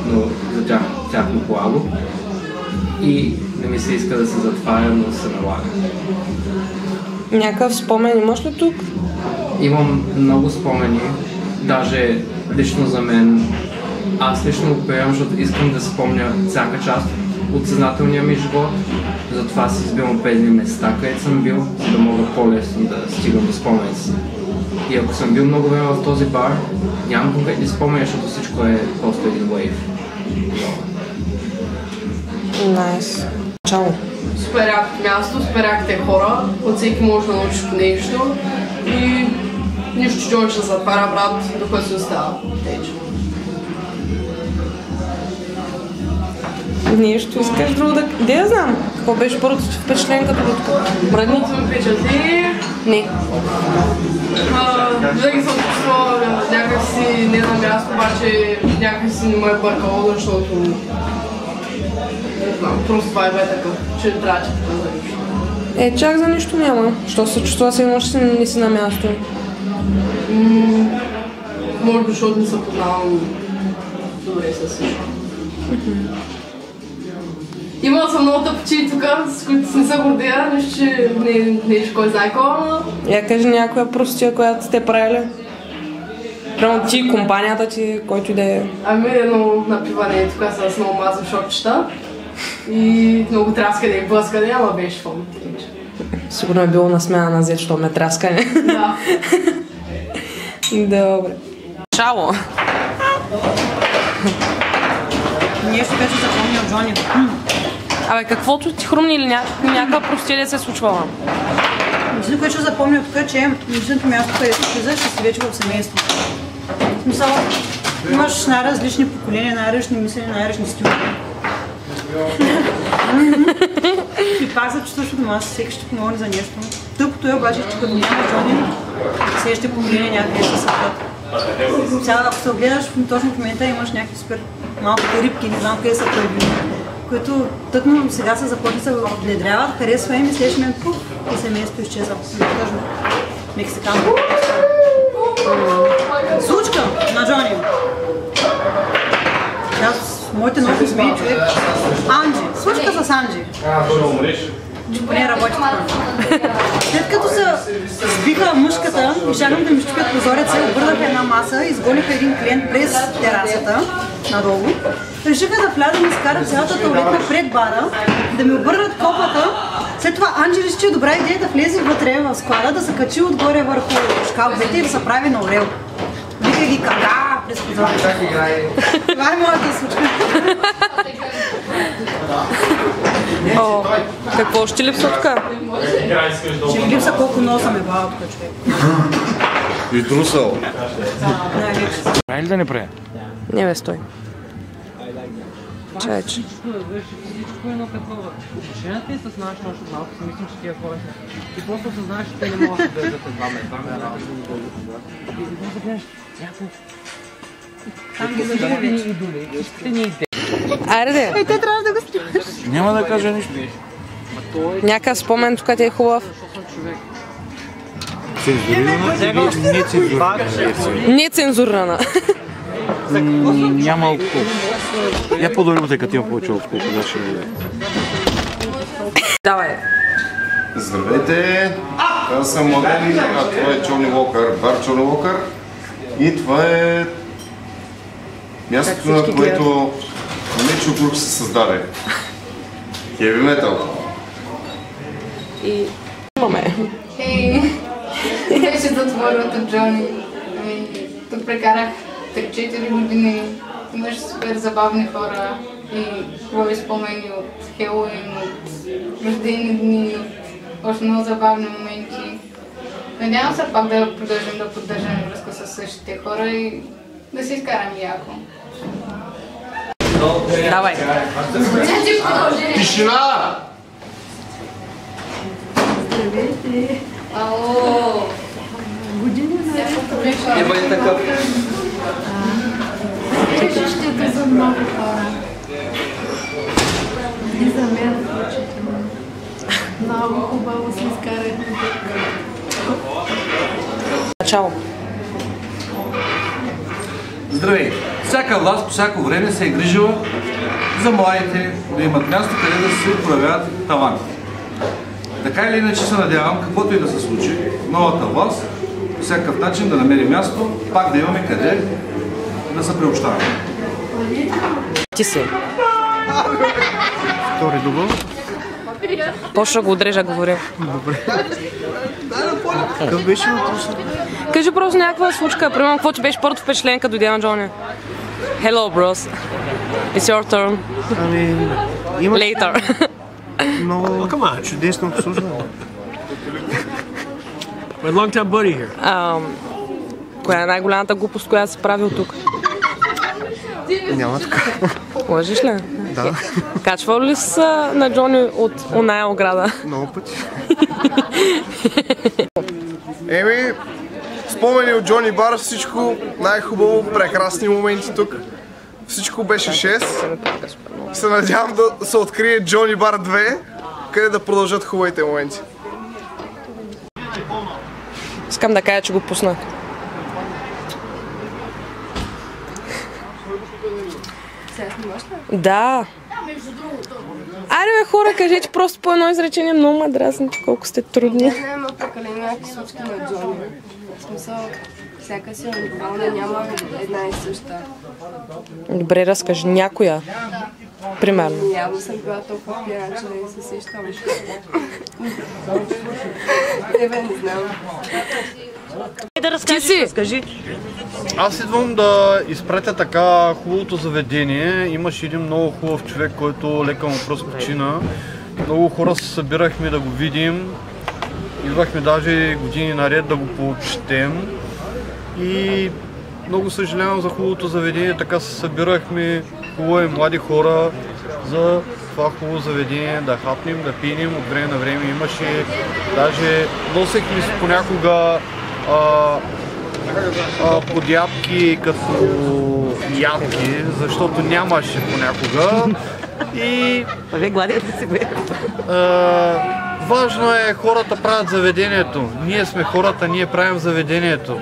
но за тяхно благо. И не ми се иска да се затваря, но се налага. Някакъв спомен имаш ли тук? Имам много спомени, даже лично за мен. Аз лично го приемам, защото искам да спомня всяка част от съзнателния ми живот. Затова си избирам определени места, където съм бил, за да мога по-лесно да стигам до спомените си. И ако съм бил много време в този бар, нямам конкретни спомени, защото всичко е просто един wave. Найс. Чао. Супер якото място, супер яките хора, от всеки може да научиш по нещо и нищо, че Джони ще затваря, брат, докато се остава. Нещо искаш друго да... Де я знам? Какво беше първото впечатление като Лутко? Брадни? Първото ми впечатление? Не. Винаги съм чувствала някакси не на място, обаче някакси не ме е бъркало, защото... Не знам, просто това е такъв, че трябва да за нищо. Чак за нищо няма. Що се чувства се едно, че не си на място? Може би, защото не се познавам добре със всичко. Имала съм много тъпчи тук, с които не се гордея, нещо, че не е кой знае кой, но... Я кажи някоя простия, която сте правили. Прямо ти, компанията ти, който и да е. Ами едно напиване тук с много мазъм шорчета и много траскане и блъскане, ама беше фон. Сигурно е било на смяна на зет, що ме траскане. Да. Добре. Чао! Нещо беше запомнил Джони. Абе, каквото ти хрумни или някаква простия се е случвала? Единственото, което ще запомня тук е, че единственото място, където влизаш, ще си вече в семейство. В смисъл, имаш най-различни поколения, най-различни мислени, най-различни стилове. И пак се чувстваш от дома, всеки ще помогне за нещо. Тъпото е обаче, че като няма Джони, следващите поколения някъде ще се съдат. Сега, ако се огледаш, точно в момента имаш някакви супер малките рибки, не знам къде са появили, които тъкно сега са започнали да се внедряват, харесва им и следващия момент пуф и семейството изчезва. Тъжно. Мексиканко. Случка на Джони. Аз, моите ноги смеи човек. Анджи. Случка с Анджи. Не работи така. След като се сбиха мъжката и шагам да ми щупят прозореца, обърнаха една маса, изгониха един клиент през терасата надолу. Решиха да влязат и скарат цялата туалетна пред бара, да ми обърнат копата. След това Анджи реши, че е добра идея да влезе вътре в склада, да се качи отгоре върху шкафовете и да се прави на орел. Вика ги кага през прозореца. Това е моята случка. О, какво ще липсва тук? Ще ми липса колко носа ме бава тук човек. И трусал. Прави ли да не прави? Не бе, стой. Чай. Всичко е едно такова. Отношенията и с нашите още малко си мислим, че тия хора са. И просто осъзнаеш, че те не могат да държат 2 метра, и просто гледаш няколко. Там ги задължени идоли, всичките ни идеи. Айде де! Те трябва да го снимаш. Няма да кажа нищо. Някакъв спомен тук ти е хубав. Цензурирана? Нецензурирана. Няма алкохол. Я по-добре, тъй като има повече алкохол, кога ще бъде. Давай. Здравейте! Аз съм Младен, а това е Чорни Локър, бар Чорни Локър. И това е мястото, на което Мечо Груп се създаде. Heavy Metal. И Имаме. Беше затворено от Джони. Тук прекарах 3-4 години. Имаше супер забавни хора и хубави спомени от Хелоуин, от рождени дни, от още много забавни моменти. Надявам се пак да продължим да поддържаме връзка с същите хора и да си изкараме яко. Давай! Тишина! Здравейте! Ало! Години наред. Има ли такъв? Срещите за много хора. И за мен включително. Много хубаво се изкарахме тук. Начало. Здравей! Всяка власт по всяко време се е грижила за младите да имат място, къде да се проявяват таланти. Така или иначе се надявам, каквото и да се случи, новата власт по всякакъв начин да намери място, пак да имаме къде да се приобщаваме. Ти си. Втори дубъл. Почва го отрежа, говоря. Добре. Какъв беше въпросът? Кажи просто някаква случка, примерно, какво ти беше първото впечатление, като дойде на Джони? Hello, bros. It's your turn. Ами, има... Later. Много чудесно обслужване. My long time buddy here. Коя е най-голямата глупост, която си правил тук? Няма така. Лъжиш ли? Да. Качвал ли си на Джони от оная ограда? Много пъти. Еми, спомени от Джони Бар, всичко най-хубаво, прекрасни моменти тук. Всичко беше 6. Се надявам да се открие Джони Бар 2, къде да продължат хубавите моменти. Искам да кажа, че го пусна. Сега снимаш ли? Да. Аре бе, хора, кажете просто по едно изречение, много ме дразните, колко сте трудни. Не знам, но прекалено някакви случки на Джони. В смисъл, всяка си индивидуална, няма една и съща. Добре, разкажи някоя. Примерно. Явно съм била толкова пияна, че не се сещам. Не знам. Да разкажи. Аз идвам да изпратя така хубавото заведение. Имаше един много хубав човек, който лека му пръст почина. Много хора се събирахме да го видим. Идвахме даже години наред да го почетем. И много съжалявам за хубавото заведение. Така се събирахме хубави млади хора за това хубаво заведение, да хапнем, да пинем. От време на време имаше. Даже носехме си понякога подябки като ядки, защото нямаше понякога. И важно е хората правят заведението. Ние сме хората, ние правим заведението.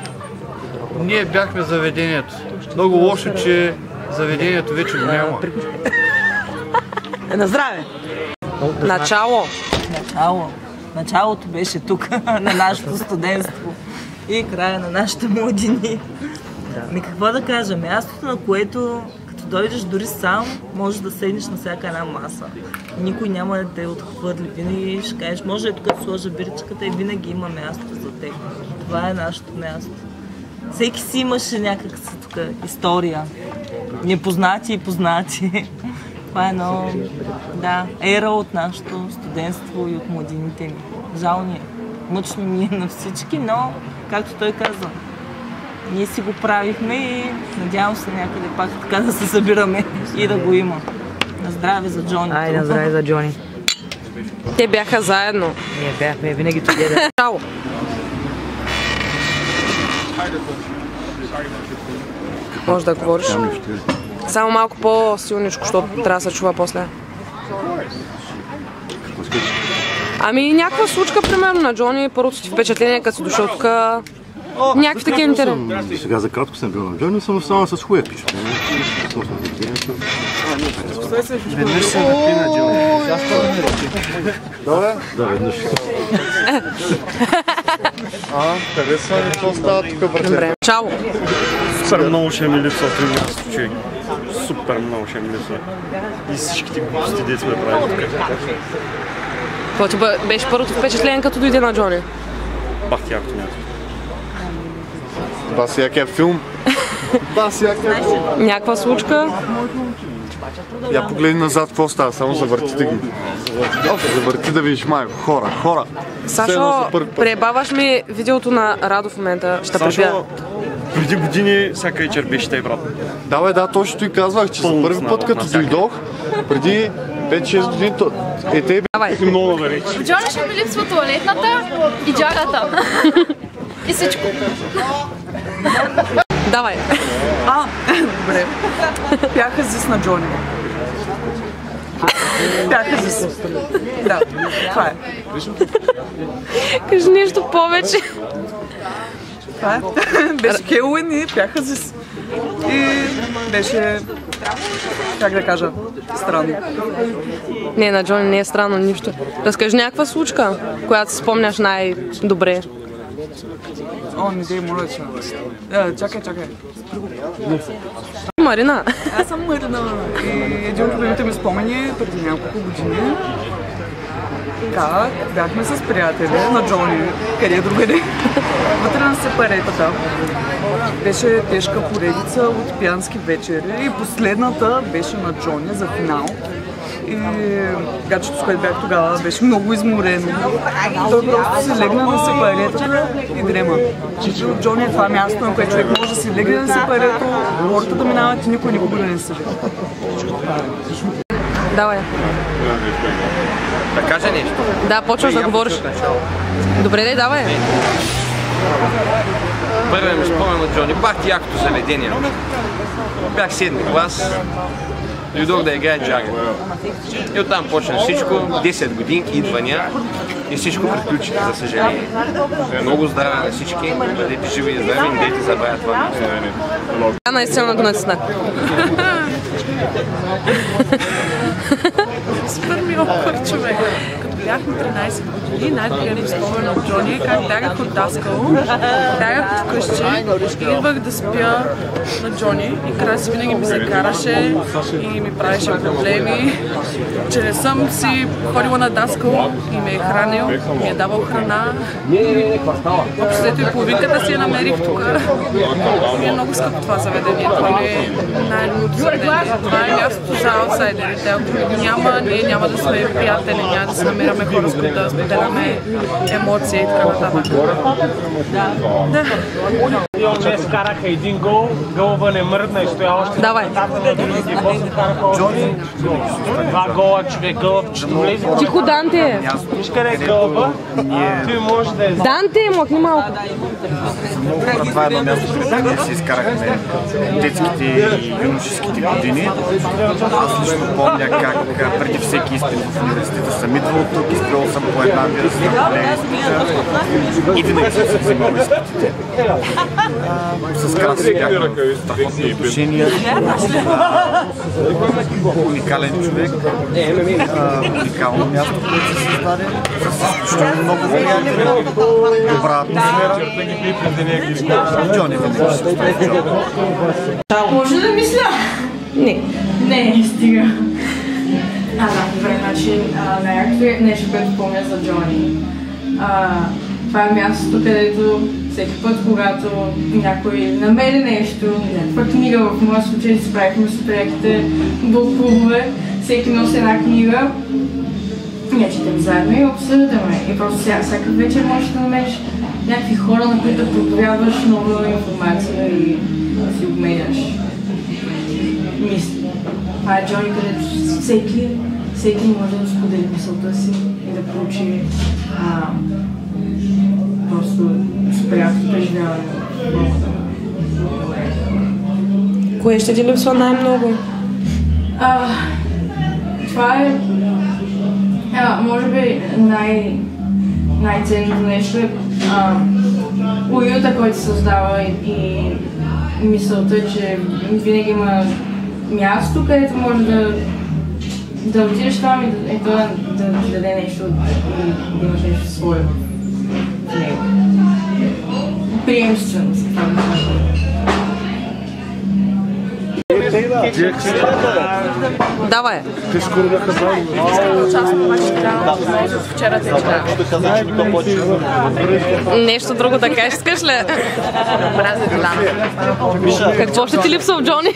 Ние бяхме заведението. Много лошо, че заведението вече го няма. На здраве! Начало! Началото беше тук, на нашето студентство и края на нашите младини. Ми какво да кажа, мястото, на което като дойдеш дори сам, можеш да седнеш на всяка една маса. Никой няма да те отхвърли, винаги ще кажеш, може тук да сложа биричката и винаги има място за теб. Това е нашето място. Всеки си имаше някаква тук история. Непознати и познати. Това е едно, ера от нашето студентство и от младините ни. Жал ни е. Мъчно ни е на всички, но, както той каза, ние си го правихме и надявам се някъде пак така да се събираме и да го има. На здраве за Джони. На здраве за Джони. Те бяха заедно. Ние бяхме винаги тогеда. Чао! Може да говориш. Само малко по-силничко, защото трябва да се чува после. Ами някаква случка, примерно, на Джони, първото ти впечатление, като си дошъл тук. Някакви такива интересни. Сега за кратко съм бил на Джони, съм останал с хуя впечатление. Веднъж се напи на Джони. Добре? Да, веднъж. Къде са ли? Какво става тук, брате? Чао! Супер много ще ми липсва при място, човек. Супер много ще ми липсва. И всичките глупости, дето сме правили тук. Какво ти беше първото впечатление, като дойде на Джони? Бах якото място. Бас якия филм. Бас якия филм. Някаква случка? Я погледни назад, какво става, само завъртите ги. Завърти да видиш майко. Хора. Сашо, пребаваш ми видеото на Радо в момента. Ще пребия. Преди години всяка вечер беше тъй, брат. Да, точно и казвах, че за първи път като дойдох, преди 5-6 години, те бяха много далеч. Джони ще ми липсва туалетната и джагата. И всичко. Давай. Добре. Бяха зис на Джони. Бяха зис. Да, това е. Кажи нещо повече. Това е. Беше Хелуин и бяха зис. И беше, как да кажа, странно. Не, на Джони не е странно нищо. Разкажи някаква случка, която си спомняш най-добре. О, не дей, моля че. Чакай. Марина. Аз съм Марина. И един от любимите ми спомени преди няколко години. Как бяхме с приятели на Джони, къде другаде, вътре на сепаретата. Беше тежка поредица от пиянски вечери и последната беше на Джони за финал. И гачето, с което бях тогава, беше много изморено. Той просто се легна на сепаретата и дрема. Джони е това място, на което човек може да се легне на сепарето, хората да минават и никой никога не съди. Давай. Да кажа нещо. Да, почваш да говориш. Добре, давай. Първият ми спомен от Джони, бах ти якото заведение. Бях 7 клас, дойдох да играя джага. И оттам почна всичко, 10 годинки, идвания и всичко приключи, за съжаление. Много здраве на всички, бъдете живи и здрави, не дейте забравя това. Наистина го натиснах. Супер ми опър човек. Като бяхме 13 години, най-добрият ми спомен от Джони е как бягах от Даскал, бягах от къщи и идвах да спя на Джони и Краси винаги ми се караше и ми правеше проблеми, че не съм си ходила на Даскал и ме е хранил, ми е давал храна. Общо и половинката си я намерих тук. Ми е много скъпо това заведение, това е най-любимото заведение. Това е мястото за аутсайдерите. Ако няма, ние няма да сме приятели, няма да се намираме хора, с които да споделяме емоции и така нататък. Да. Днес караха един гол, гълва не мръдна и стоя още. Давай. И после караха Джони, 2 гола, човек гълъб, че влезе. Тихо, Данте! Виж къде е гълъба, той може да е... Данте, махни малко. Това е едно място, където ние си изкарахме детските и юношеските години. Аз лично помня как преди всеки изпит в университета съм идвал тук, изпил съм по една бира с и винаги съм се взимал изпитите. С Краси бяхме в страхотни отношения. Уникален човек, уникално място, което се създаде, с изключително много приятели, добра атмосфера. Джони винаги ще стои Джони. Може да мисля? Не, стига. Добре, значи най-якото е нещо, което помня за Джони. Това е мястото, където всеки път, когато някой намери нещо, някаква книга, в моя случай си правихме с приятелите булклубове, всеки носи една книга, ние четем заедно и обсъждаме. И просто всяка вечер можеш да намериш някакви хора, на които проповядваш нова информация и да си обменяш мисли. Това е Джони, където всеки може да сподели мисълта си и да получи просто супер яко преживяване. Кое ще ти липсва най-много? Това е, може би, най-ценното нещо е уюта, който се създава и мисълта, че винаги има място, където може да отидеш там и да ти даде нещо и да имаш нещо свое в него. Приемственост, това да кажа. Давай. Искам да участвам, обаче трябва да от вчера те Нещо друго да кажеш, искаш ли? Мразя Диляна. Какво ще ти липсва в Джони?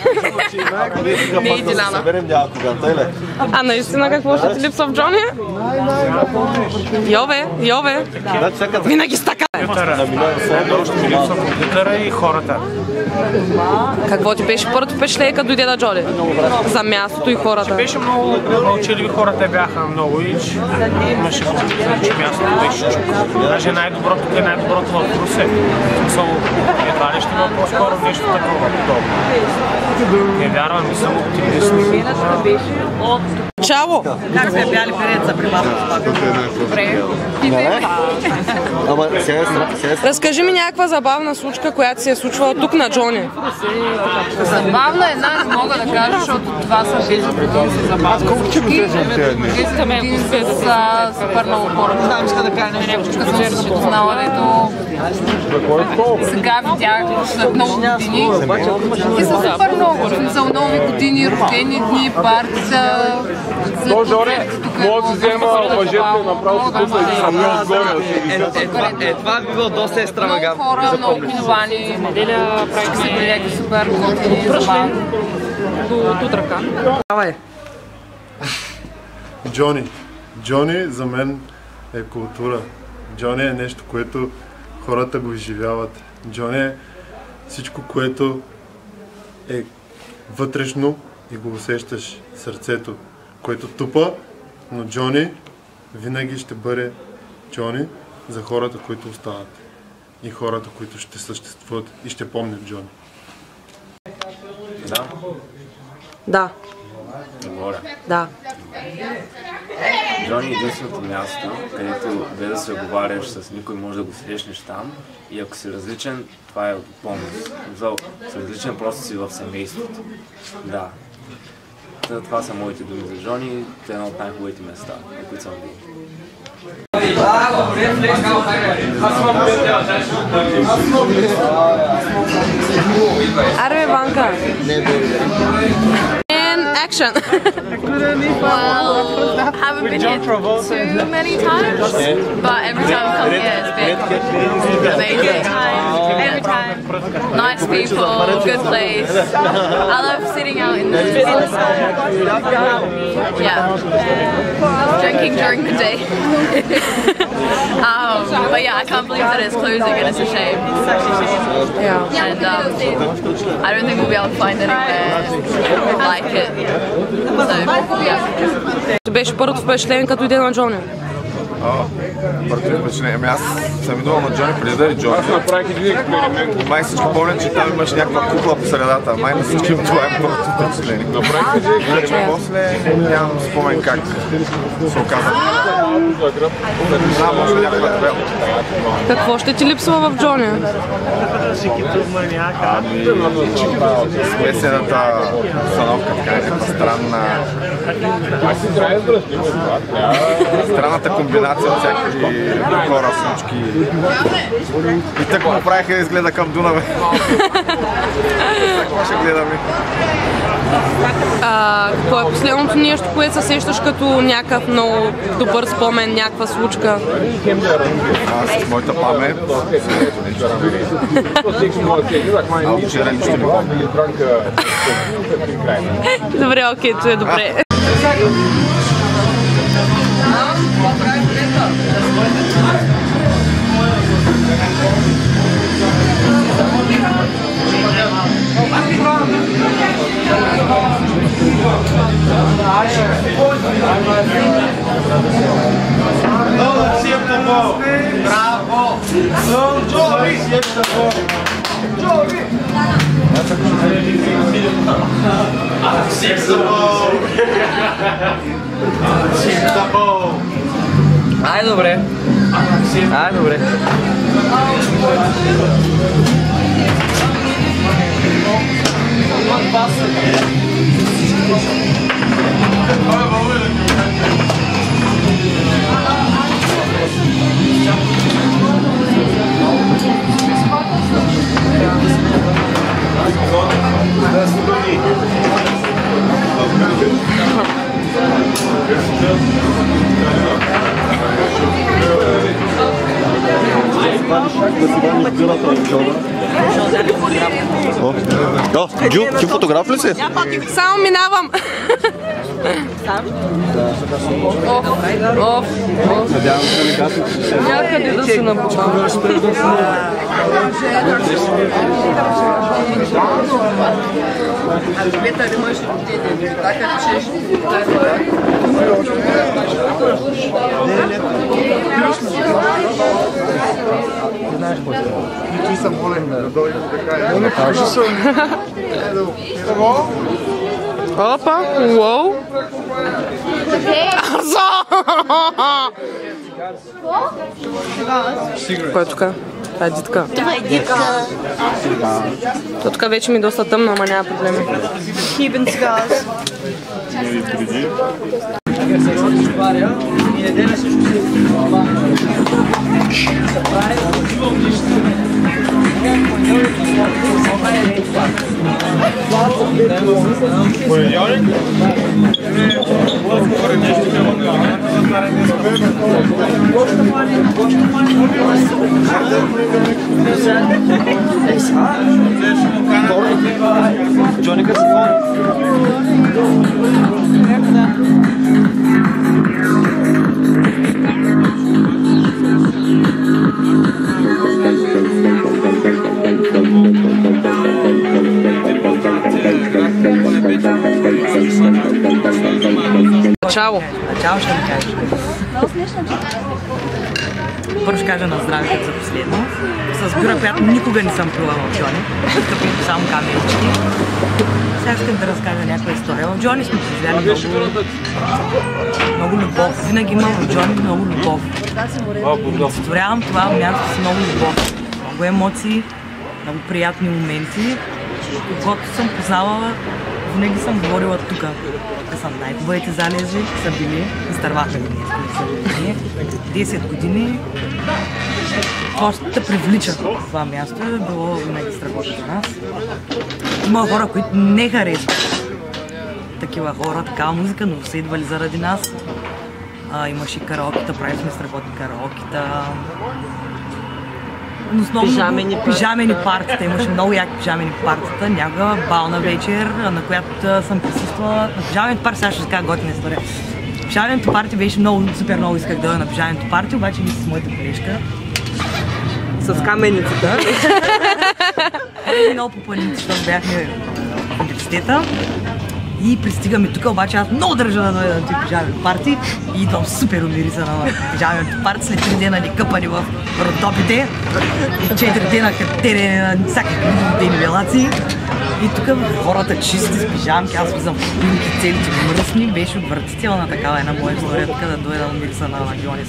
Не и Диляна. А наистина какво ще ти липсва в Джони? Йове. Винаги с така. Компютъра и хората. Какво ти беше първото впечатление, като дойде на Джони? За мястото и хората. Беше много мълчаливи, хората бяха много и имаше впечатление, че мястото беше чуко. Даже най-доброто е най-доброто в Русе. Едва ли ще има по-скоро нещо такова подобно. Не вярвам, не съм оптимист. Чао! Как сте бяли перед за прибавка? Добре. Разкажи ми някаква забавна случка, която се е случвала тук на Джони. Забавна една не мога да кажа, защото това са тези години са забавни случки. Тези години са супер много хора. Някачка съм се запознала, дето сега видях след много години. И са супер много. За нови години, рождени дни, партита. То, Жоре, може да взема мъжете направо тук и сами отгоре. Това би било доста екстравагантно. Много хора, много киновани. Неделя правихме се някакви супер готини, забавни. До утрака. Давай. Джони за мен е култура. Джони е нещо, което хората го изживяват. Джони е всичко, което е вътрешно и го усещаш сърцето, което тупа, но Джони винаги ще бъде Джони за хората, които остават и хората, които ще съществуват и ще помнят Джони. Да. Да. Говоря. Да. Джони е единственото място, където без да се оговаряш с никой, може да го срещнеш там и ако си различен, това е помощ. Си различен, просто си в семейството. Да. Това са моите думи за Джони, това е едно от най-хубавите места, на които съм бил. Аре, Ванка! Action! Well, haven't been here too many times, but every time I come here it's been amazing. Every time, nice people, good place. I love sitting out in the sun. Yeah, drinking during the day. But yeah, I can't believe that it's closing and it's a shame. Yeah, and I don't think we'll be able to find anywhere like it. Това беше първото впечатление, като иде на Джони. Първото впечатление. Аз съм идвал на Джони преди да е Джони. Аз направих един експеримент. Май всички помнят, че там имаш някаква кукла по средата. Май на всички това е първото впечатление. Значи после нямам спомен как се оказа. Знам, още някаква две. Какво ще ти липсва в Джони? Смесената установка, така някаква странна... Странната комбинация от всякакви хора, случки. И така го направиха да изгледа към Дунаве. Какво ще гледаме? Какво е последното нещо, което се сещаш като някакъв много добър спомен, някаква случка? Аз, моята памет, а от вчера нищо не помня. Добре, окей, това е добре. Bravo! Ай, добре. Ай, добре. Джу, ти фотограф ли си? Само минавам. Надявам се не гасим. Някъде да се набухам. Ветър имаш и така чеш. Ти съм молен да дойде така. Не кажи се. Опа, уоу. Кой е тук? Това е Дитка. Това е Дитка. То тук вече ми е доста тъмно, ама няма проблеми. Хибен цигаз. Понеделник? Джони Касифон. Начало. Начало ще ви кажа. Първо ще кажа на здраве за последно. С бюра, която никога не съм пила в Джони. Като само камерички. Сега искам да разкажа някаква история. В Джони сме преживяли много любов. Винаги има в Джони много любов. Олицетворявам това място с много любов. Много емоции, много приятни моменти. Когато съм познавала, винаги съм говорила тук. Тук са най-хубавите залези, са били, изтървахме ги ние, 10 години. Просто те привлича това място, е било винаги страхотно за нас. Има хора, които не харесват такива хора, такава музика, но са идвали заради нас. Имаше караокета, правили сме страхотни караокета. Пижамени партията, имаше много яки пижамени партията, някаква бална вечер, на която съм присъствала. На пижамените парти, сега ще кажа готина история. Пижамените парти беше много, супер много исках да на пижамените парти, обаче не с моята колежка. С каменицата. Много попълните, защото бяхме в университета. И пристигаме тук, обаче аз много държа да дойда на тези пижамени парти и идвам супер умирисана на пижамените парти, след 3 дена ни къпани в родопите и 4 дена катерене на всякакви дени велаци. И тук хората чисти с пижамки, аз влизам в пилки целите мръсни, беше отвратителна такава една моя история, тук да дойда умирисана на Джони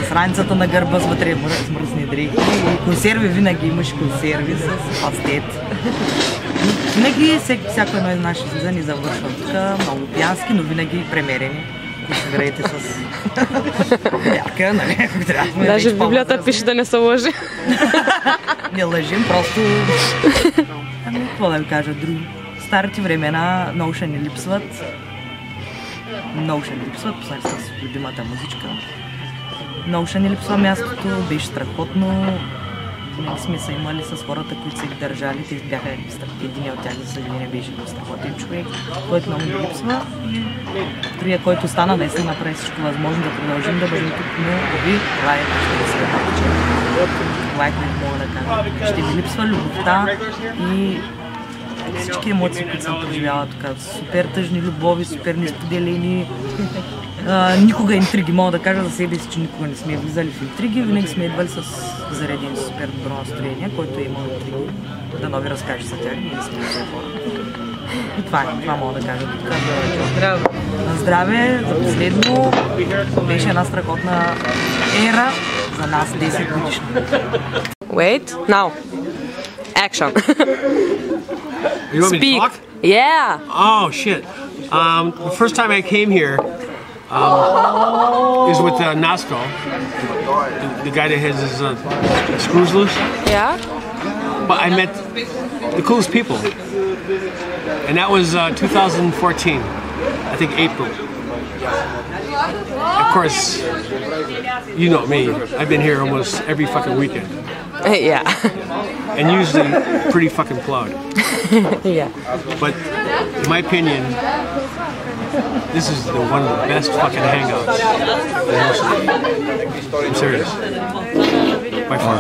с раницата на гърба, с вътре с мръсни дрехи. И консерви винаги имаше консерви с пастет. Винаги всяко едно из наши излизани завършва тук, много пиянски, но винаги премерени. Консигурайте с бярка, нали, ако трябва. Даже в Библията пише да не се лъжи. Не лъжим, просто... Ами, какво да ви кажа друго? Старите времена много ще ни липсват. Много ще ни липсват, послали с любимата музичка. Много ще ни липсва мястото, беше страхотно. Винаги сме се имали с хората, които са ги държали. Те бяха един от тях, за съжаление, беше страхотен човек, който много ни липсва. Другия, който стана, наистина направи всичко възможно да продължим да бъдем тук, но ови, това е нашата следа. Това е, което мога да кажа. Ще ми липсва любовта и всички емоции, които съм преживяла тук. Супер тъжни любови, супер несподелени. Никога интриги, мога да кажа за себе си, че никога не сме влизали в интриги, винаги сме идвали с заредени супер добро настроение, който е имал интриги. Да нови разкажи за тях, ние сме тези хора. И това е, това мога да кажа до тук. На здраве, за последно, беше една страхотна ера за нас 10 годишна. Wait, now. Action. You want me to talk? Yeah. Oh shit. The first time I came here is with Nasco, the guy that has his screws loose. Yeah. But I met the coolest people, and that was 2014. I think April. Of course, you know me. I've been here almost every fucking weekend. Yeah. and usually pretty fucking plowed. Yeah. But in my opinion, this is one of the best fucking hangouts in Ocean. I'm serious. By far.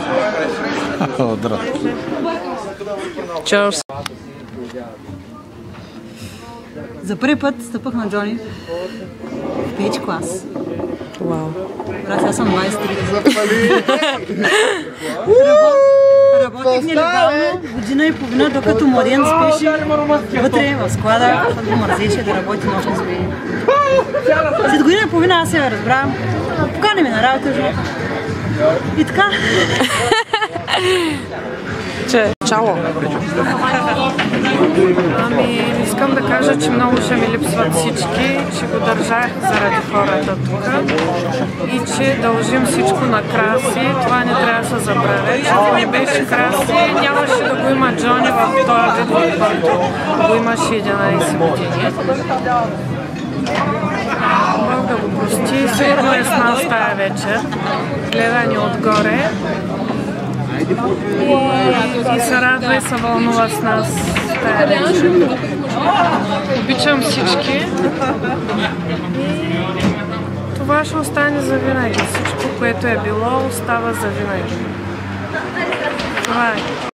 Cheers. За първи път стъпах на Джони в PH клас. Вау. Брат, аз съм 23. Работих нелегално година и половина, докато младен спеше вътре в склада, защото го мързеше да работи нощни смени. След година и половина аз я разбрах, покани ме на работа, жената. И така. Чао! Ами, искам да кажа, че много ще ми липсват всички, че го държах заради хората тук и че дължим всичко на Краси. Това не трябва да се забравя. Че не беше Краси, нямаше да го има Джони в този вид, в който го имаше 11 години. Бог да го прости, сигурно е с нас тая вечер. Гледа ни отгоре. И се радва и се вълнува с нас тая вечер. Обичам всички и това ще остане за винаги. Всичко, което е било, остава за винаги. Това е.